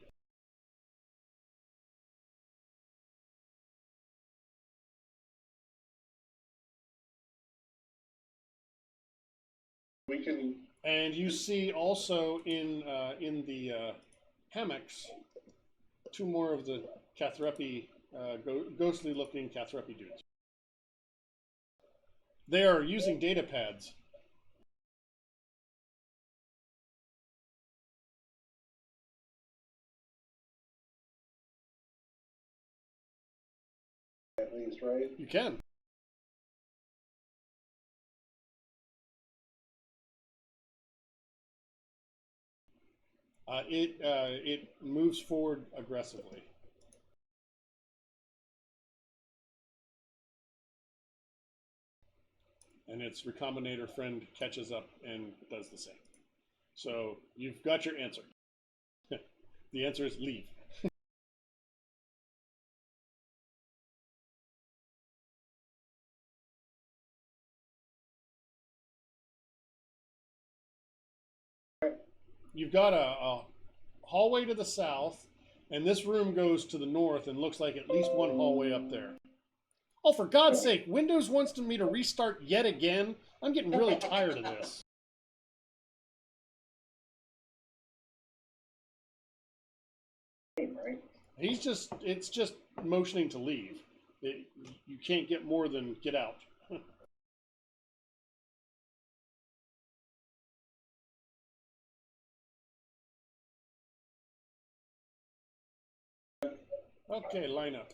We can, And you see also in the hammocks 2 more of the Cathrepi, ghostly-looking Cathrepi dudes. They are using data pads. at least, right? You can. It moves forward aggressively. And its recombinator friend catches up and does the same. So you've got your answer. The answer is leave. You've got a hallway to the south, and this room goes to the north and looks like at least 1 hallway up there. Oh, for God's sake, Windows wants me to restart yet again? I'm getting really tired of this. Right? It's just motioning to leave. You can't get more than get out. Okay, line up.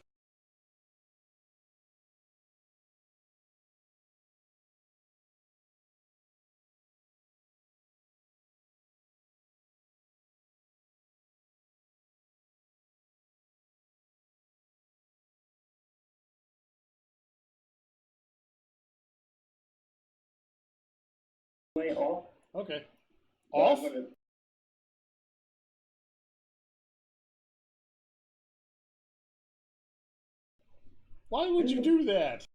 Way off. Okay. So Off? I'm gonna, Why would you do that?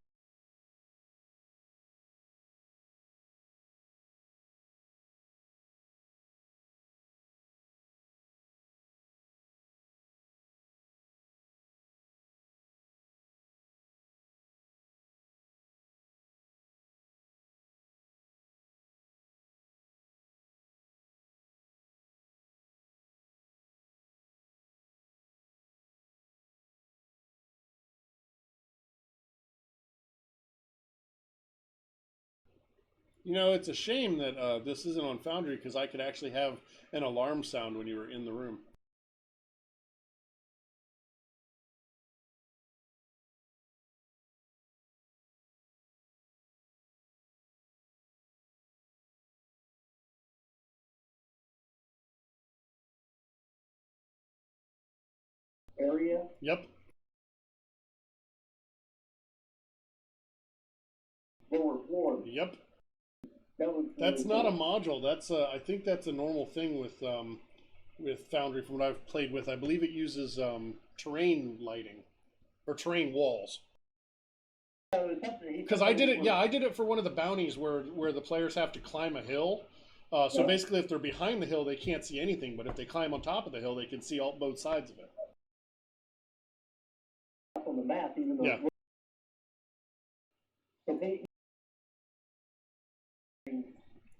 You know, it's a shame that this isn't on Foundry because I could actually have an alarm sound when you were in the room. Area. Yep. Lower floor. Yep. That's Not a module. That's I think that's a normal thing with Foundry from what I've played with. I believe it uses terrain lighting or terrain walls. Because I did it, yeah, I did it for one of the bounties where the players have to climb a hill. So basically, if they're behind the hill, they can't see anything. But if they climb on top of the hill, they can see both sides of it. On the map, even though. Yeah.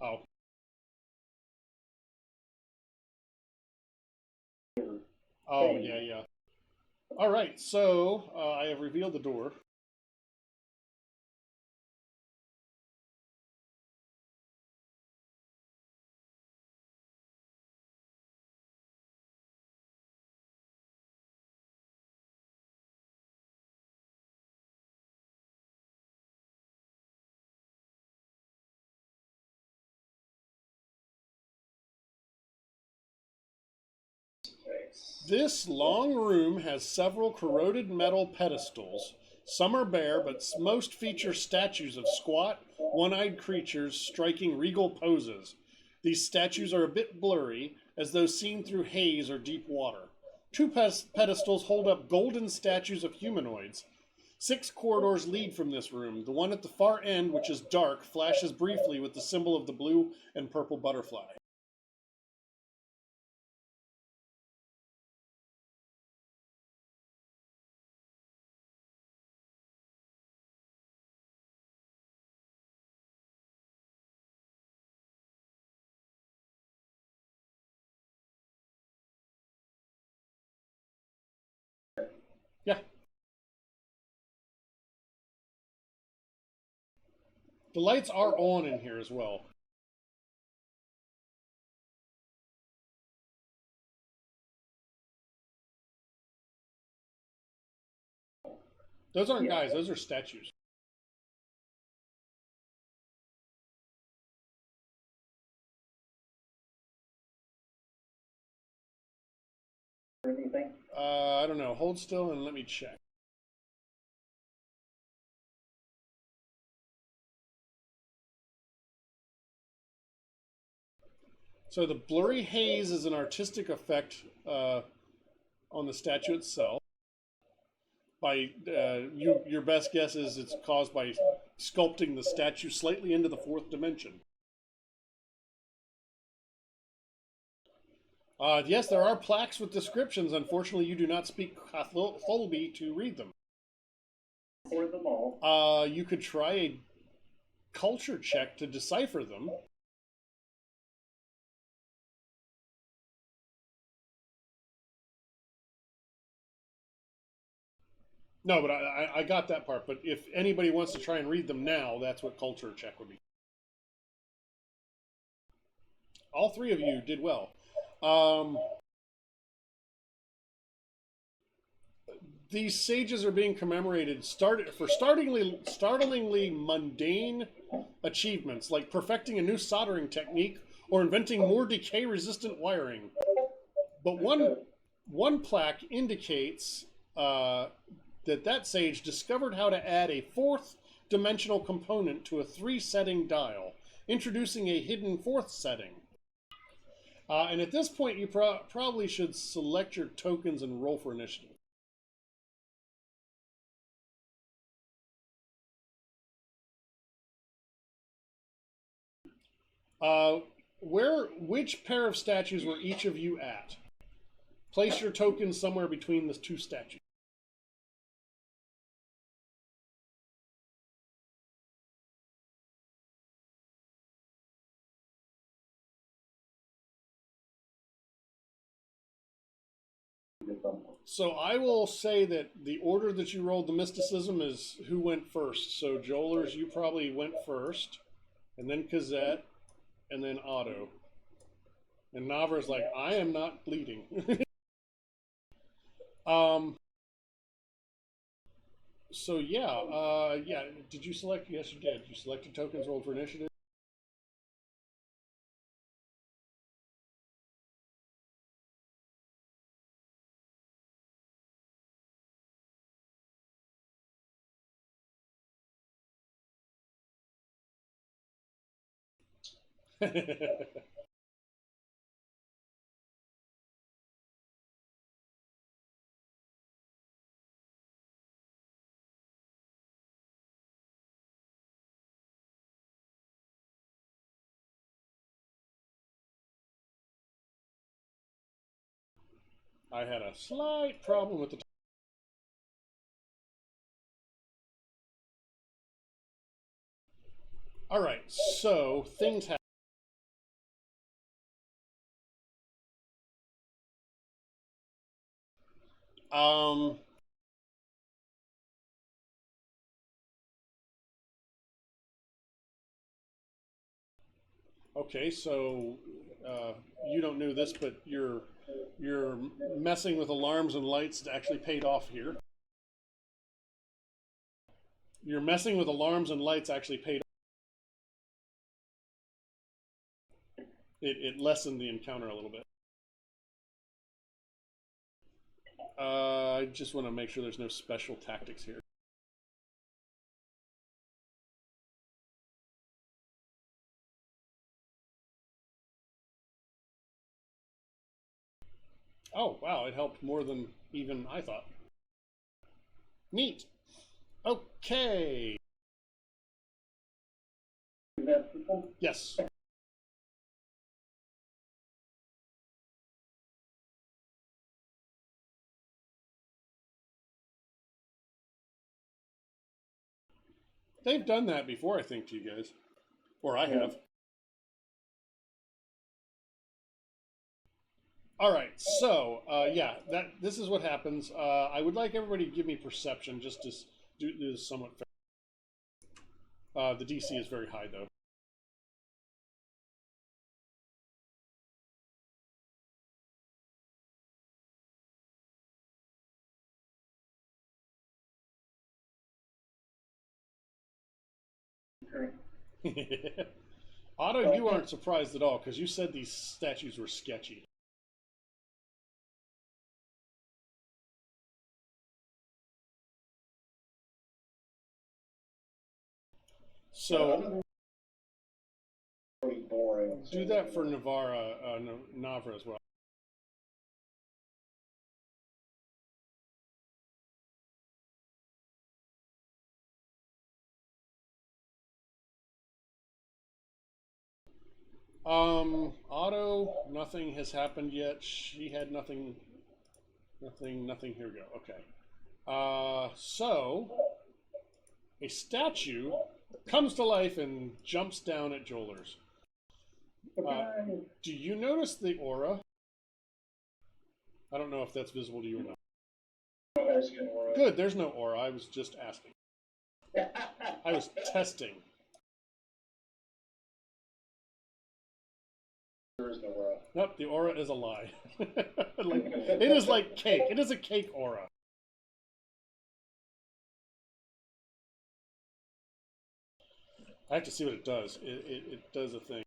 Oh. Oh, yeah, yeah. All right, so I have revealed the door. This long room has several corroded metal pedestals. Some are bare, but most feature statues of squat, one-eyed creatures striking regal poses. These statues are a bit blurry, as though seen through haze or deep water. 2 pedestals hold up golden statues of humanoids. 6 corridors lead from this room. The one at the far end, which is dark, flashes briefly with the symbol of the blue and purple butterfly. Yeah. The lights are on in here as well. Those aren't guys, those are statues. Or anything? I don't know. Hold still and let me check. So the blurry haze is an artistic effect on the statue itself. By your best guess is it's caused by sculpting the statue slightly into the fourth dimension. Yes, there are plaques with descriptions. Unfortunately, you do not speak Cthulhu to read them. Or them all? You could try a culture check to decipher them. No, but I got that part. But if anybody wants to try and read them now, that's what culture check would be. All three of you did well. These sages are being commemorated for startlingly mundane achievements, like perfecting a new soldering technique or inventing more decay-resistant wiring. But one plaque indicates that sage discovered how to add a fourth dimensional component to a 3-setting dial, introducing a hidden fourth setting. And at this point, you probably should select your tokens and roll for initiative. Which pair of statues were each of you at? Place your tokens somewhere between the two statues. So I will say that the order that you rolled the mysticism is who went first. So Joelers, you probably went first, and then Kazette, and then Otto. And Navar's like, I am not bleeding. So yeah. Did you select? Yes, you did. You selected tokens, rolled for initiative. I had a slight problem with the. All right, so things happen. Um. Okay, so you don't know this, but you're messing with alarms and lights actually paid off here. You're messing with alarms and lights actually paid off. It lessened the encounter a little bit. I just want to make sure there's no special tactics here. Oh, wow, it helped more than even I thought. Neat. Okay. Yes. They've done that before, I think, to you guys. Or I have. All right, so yeah, this is what happens. I would like everybody to give me perception just to do this somewhat fair. The DC is very high though. Otto, you aren't surprised at all because you said these statues were sketchy. So Pretty boring. do that for Navra as well. Otto, nothing has happened yet. She had nothing. Nothing. Here we go. Okay. So a statue comes to life and jumps down at Jolers. Do you notice the aura? I don't know if that's visible to you or not. Good, there's no aura. I was just asking. I was testing. There is no aura. Nope, the aura is a lie. It is like cake. It is a cake aura. I have to see what it does. It does a thing.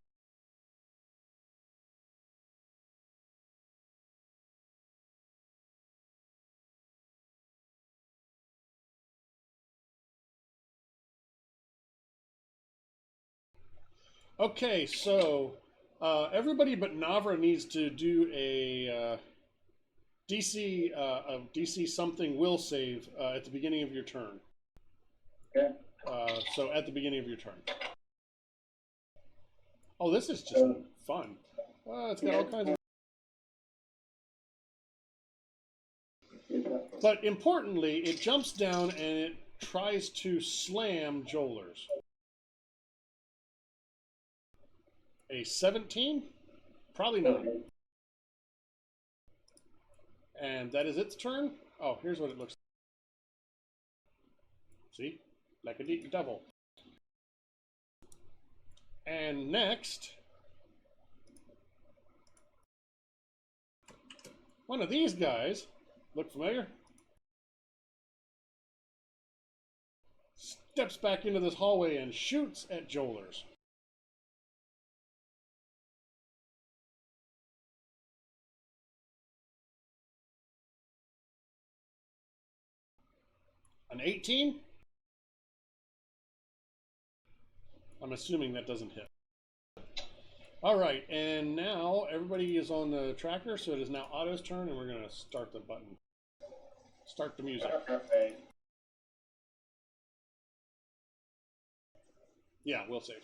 Okay, so everybody but Navra needs to do a DC something will save at the beginning of your turn. Okay. So at the beginning of your turn. Oh, this is just fun. It's got all kinds of. But importantly, it jumps down and it tries to slam Jolers. A 17? Probably not. And that is its turn. Oh, here's what it looks like. See? Like a deep devil. And next, one of these guys, look familiar? Steps back into this hallway and shoots at Jolers. An 18? I'm assuming that doesn't hit. All right, and now everybody is on the tracker, so it is now Otto's turn, and we're going to start the button. Start the music. Yeah, we'll save.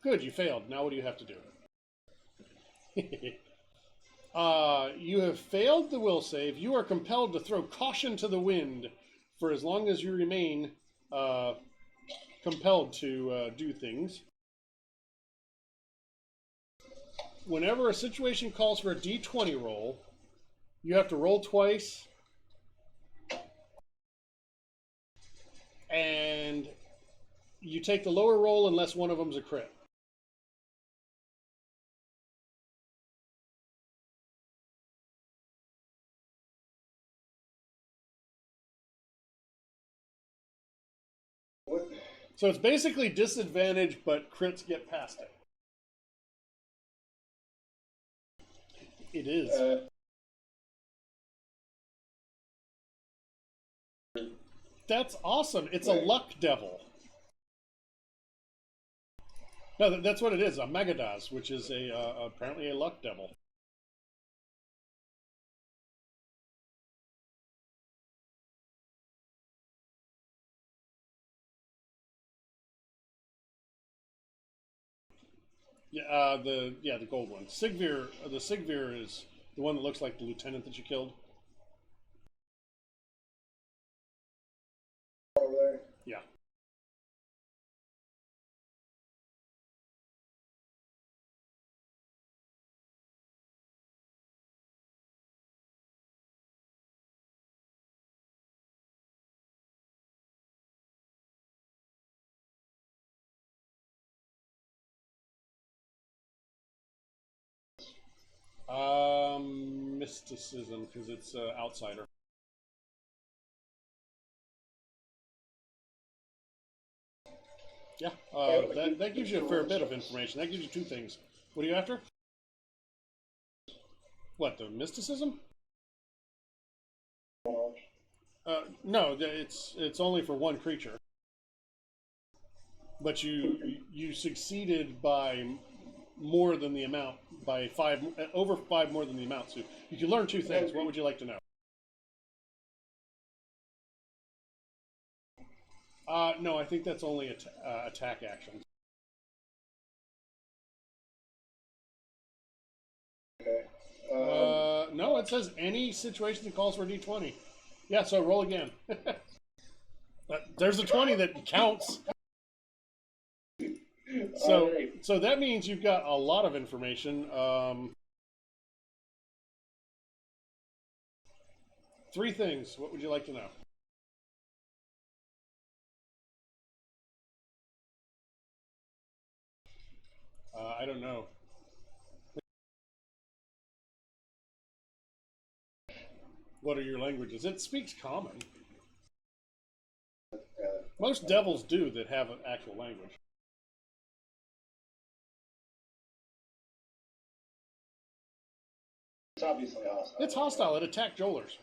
Good, you failed. Now what do you have to do? You have failed the will save. You are compelled to throw caution to the wind for as long as you remain compelled to do things. Whenever a situation calls for a d20 roll, you have to roll twice, and you take the lower roll unless one of them's a crit. So it's basically disadvantage, but crits get past it. It is. That's awesome. It's a luck devil. No, that's what it is. A Megadaz, which is apparently a luck devil. Yeah, the gold one. Sigvir. The Sigvir is the one that looks like the lieutenant that you killed. Yeah. Mysticism, because it's outsider. Yeah, that gives you a fair bit of information. That gives you two things. What are you after? What, the mysticism? No, it's only for one creature. But you succeeded by more than the amount, by five, over five more than the amount. So you can learn two things. What would you like to know? No, I think that's only attack actions. Okay. No, it says any situation that calls for a d20. Yeah, so roll again. There's a 20 that counts. So, right. so that means you've got a lot of information. Three things. What would you like to know? I don't know. What are your languages? It speaks common. Most devils do that have an actual language. It's obviously hostile. It's hostile. It attacked Jolers.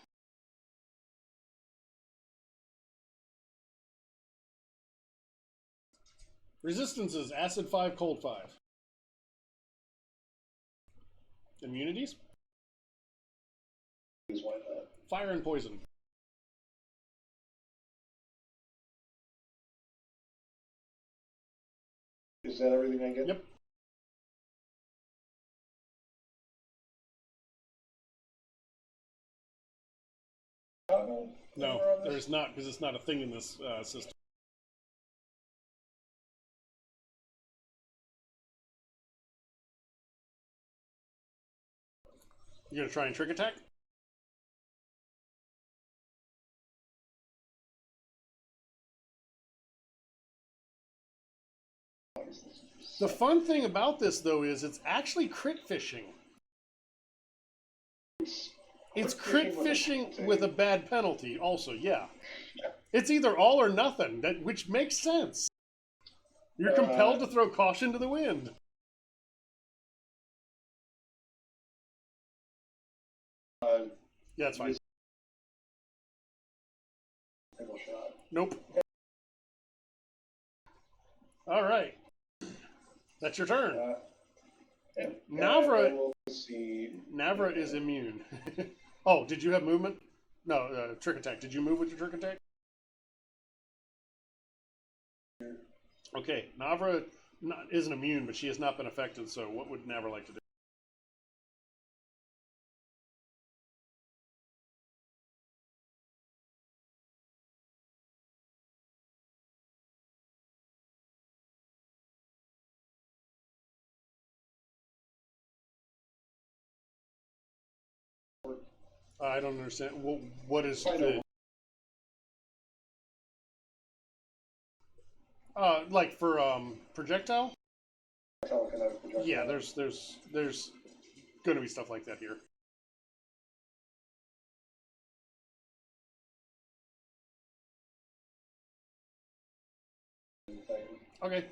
Resistance is acid 5, cold 5. Immunities? Why not? Fire and poison. Is that everything I get? Yep. No, there's not, because it's not a thing in this system. You gonna try and trick attack? The fun thing about this, though, is it's actually crit fishing. It's crit fishing with a bad penalty, also, yeah. It's either all or nothing, which makes sense. You're compelled to throw caution to the wind. Yeah, it's fine. Single shot. Nope. All right. That's your turn. Navra is immune. Oh, did you have movement? No, trick attack. Did you move with your trick attack? Okay, Navra isn't immune, but she has not been affected, so what would Navra like to do? I don't understand. What is the... like for projectile? Yeah, there's going to be stuff like that here. Okay.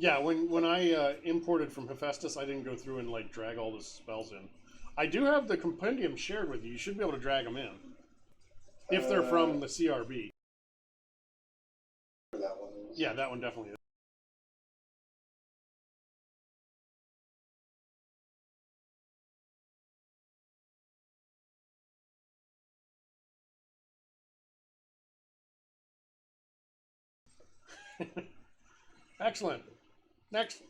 Yeah, when I imported from Hephaestus, I didn't go through and like drag all the spells in. I do have the compendium shared with you. You should be able to drag them in if they're from the CRB. That one is. Yeah, that one definitely is. Excellent. Next.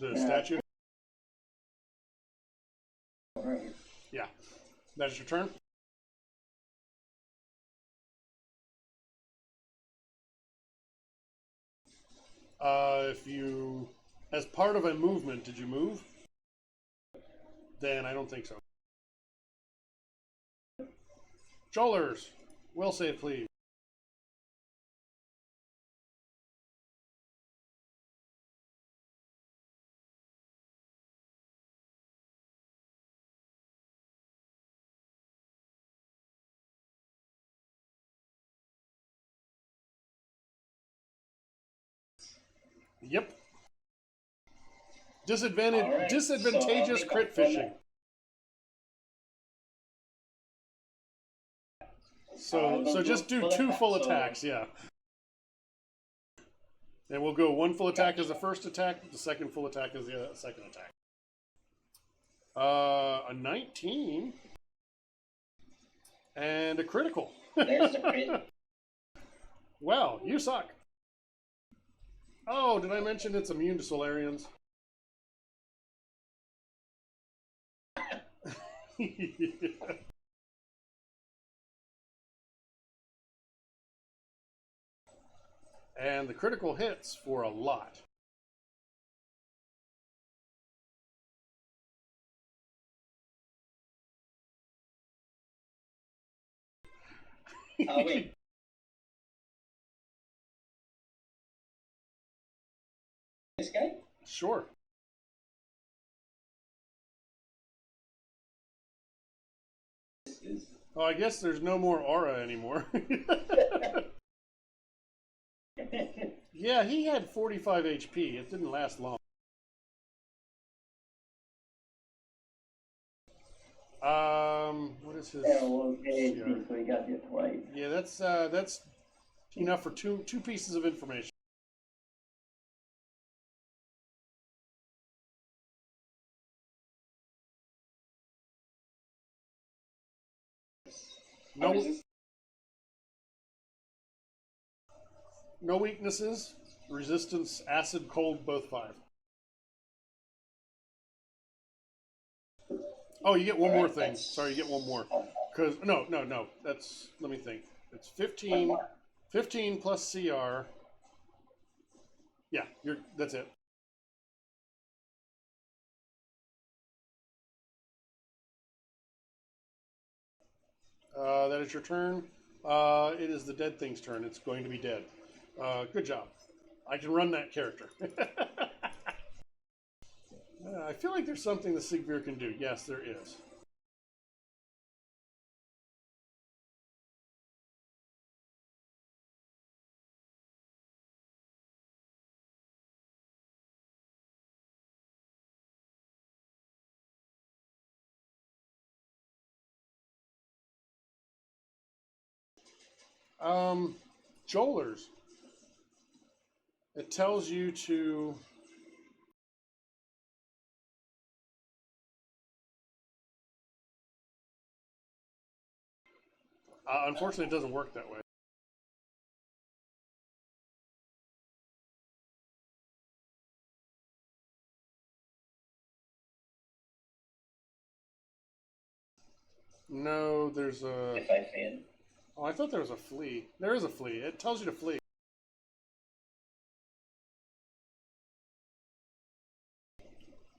The statue? Alright. Yeah. That's your turn? If you, as part of a movement, did you move? Then I don't think so. Jollers, will save, please. Yep. Disadvantageous crit fishing. So just do 2 full attacks, yeah. And we'll go 1 full attack as the first attack, the second full attack as the second attack. A 19 and a critical. There's the crit. Well, you suck. Oh, did I mention it's immune to Solarians? And the critical hits for a lot. Wait. This guy? Sure. Oh, I guess there's no more aura anymore. Yeah, he had 45 HP. It didn't last long. What is his? Yeah, well, okay, so he got hit twice. Yeah, that's enough for two pieces of information. No weaknesses. Resistance, acid, cold, both 5. Oh, you get one more thing. Sorry, you get one more. Because no. That's, let me think. It's 15 plus CR. Yeah, that's it. That is your turn. It is the dead thing's turn. It's going to be dead. Good job. I can run that character. I feel like there's something the Sigvir can do. Yes, there is. Jollers. It tells you to... unfortunately, it doesn't work that way. No, there's a... If I fail. Oh, I thought there was a flea. There is a flea. It tells you to flee.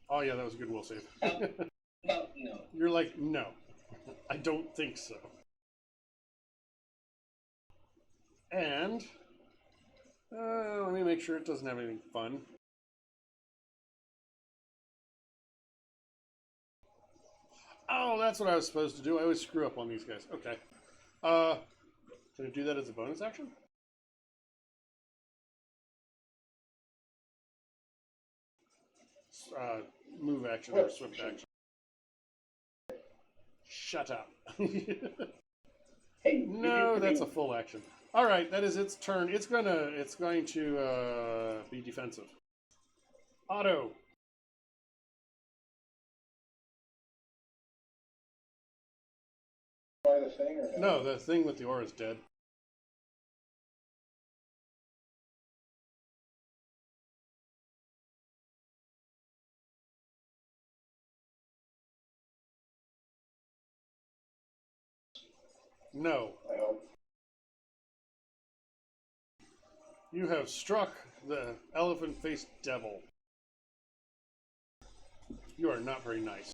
Oh, yeah, that was a good will save. No. You're like, no. I don't think so. And... let me make sure it doesn't have anything fun. Oh, that's what I was supposed to do. I always screw up on these guys. Okay. Can I do that as a bonus action? Move action or swift action. Shut up. Hey, No, that's a full action. All right, that is its turn. It's going to be defensive. Otto. By the thing or No, the thing with the aura is dead. No. I hope. You have struck the elephant-faced devil. You are not very nice.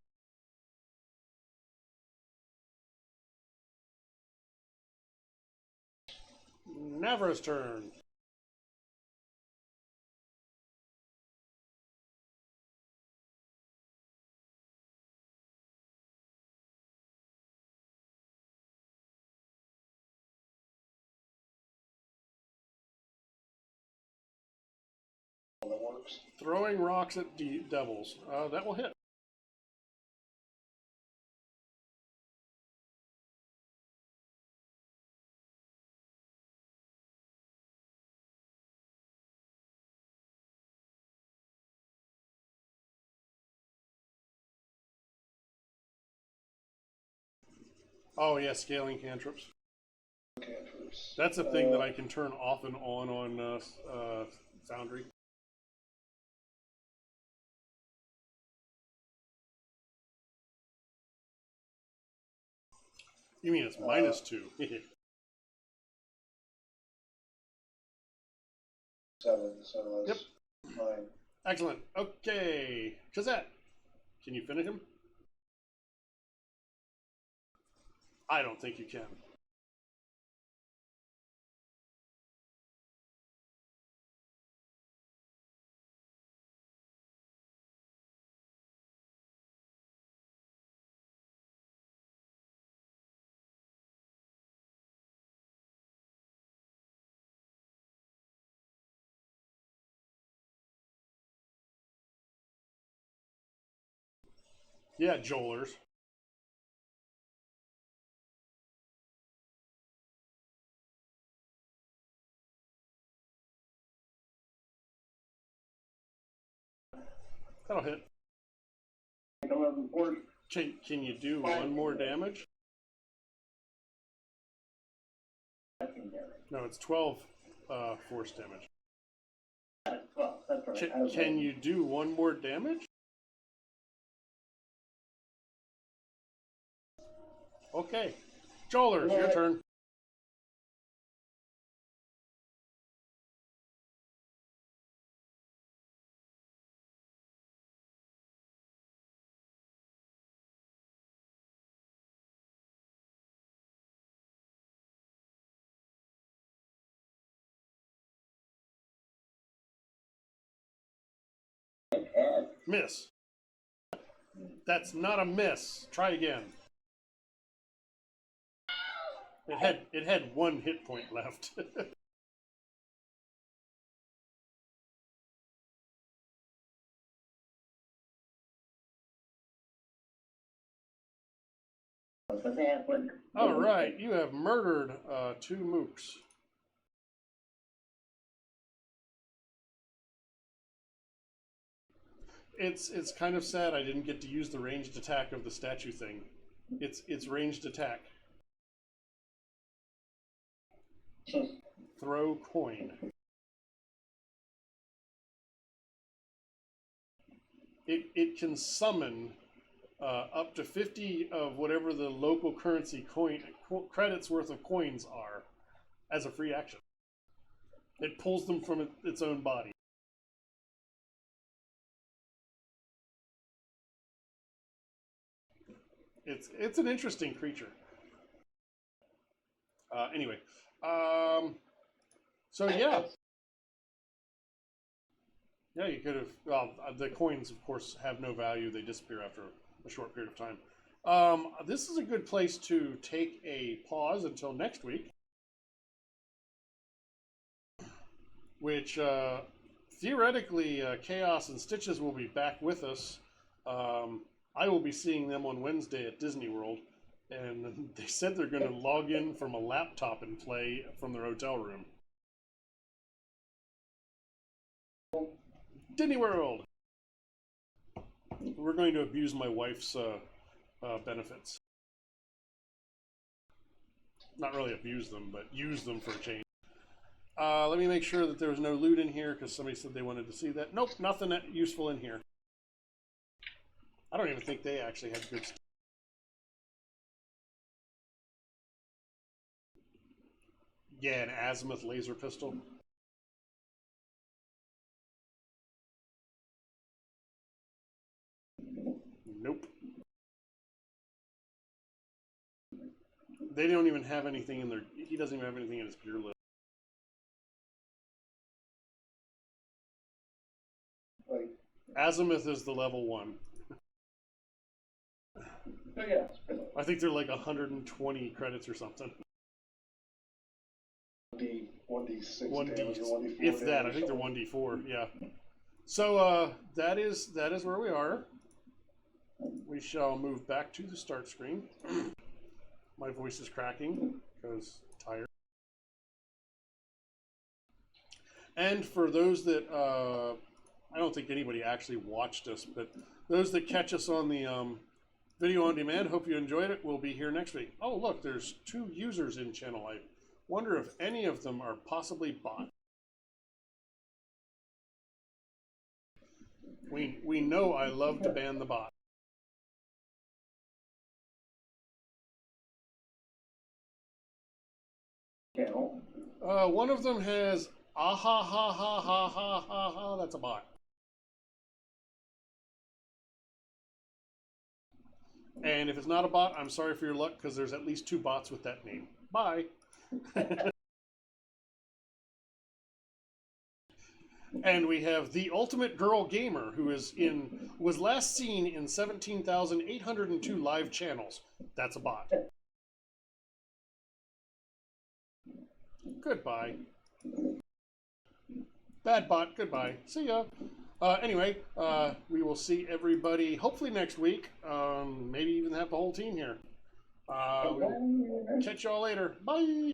Navra's turn. That works. Throwing rocks at devils. That will hit. Oh, yeah, scaling cantrips. Cantrips. That's a thing that I can turn off and on Foundry. You mean it's -2? 7, so that's 9. Excellent. Okay. Chazette, can you finish him? I don't think you can. Yeah, Joelers. That'll hit. 11 force. Can you do one more damage? No, it's 12 force damage. That's 12. That's right. Can you do one more damage? Okay. Joelers, your turn. Miss. That's not a miss. Try again. It had 1 hit point left. All right, you have murdered 2 mooks. It's kind of sad I didn't get to use the ranged attack of the statue thing. It's ranged attack. Throw coin. It can summon up to 50 of whatever the local currency credits worth of coins are as a free action. It pulls them from its own body. It's an interesting creature. Anyway, so yeah, you could have. Well, the coins, of course, have no value; they disappear after a short period of time. This is a good place to take a pause until next week, which theoretically, Chaos and Stitches will be back with us. I will be seeing them on Wednesday at Disney World, and they said they're going to log in from a laptop and play from their hotel room. Disney World! We're going to abuse my wife's benefits. Not really abuse them, but use them for a change. Let me make sure that there was no loot in here, because somebody said they wanted to see that. Nope, nothing useful in here. I don't even think they actually had good stuff. Yeah, an azimuth laser pistol. Nope. They don't even have anything in their. He doesn't even have anything in his gear list. Like, Azimuth is the level 1. oh yeah, it's pretty I think they're like 120 credits or something. 1d6 1D, damage or 1d4 if that. I damage think they're or 1d4. Yeah. So that is where we are. We shall move back to the start screen. My voice is cracking because tired. And for those that I don't think anybody actually watched us, but those that catch us on the video on demand, hope you enjoyed it. We'll be here next week. Oh, look, there's 2 users in channel. I wonder if any of them are possibly bots. We know I love to ban the bot. channel. One of them has ah ha ha ha ha ha ha ha. That's a bot. And if it's not a bot, I'm sorry for your luck because there's at least 2 bots with that name. Bye. And we have the ultimate girl gamer who was last seen in 17,802 live channels. That's a bot. Goodbye. Bad bot. Goodbye. See ya. Anyway, we will see everybody hopefully next week. Maybe even have the whole team here. We'll catch y'all later. Bye.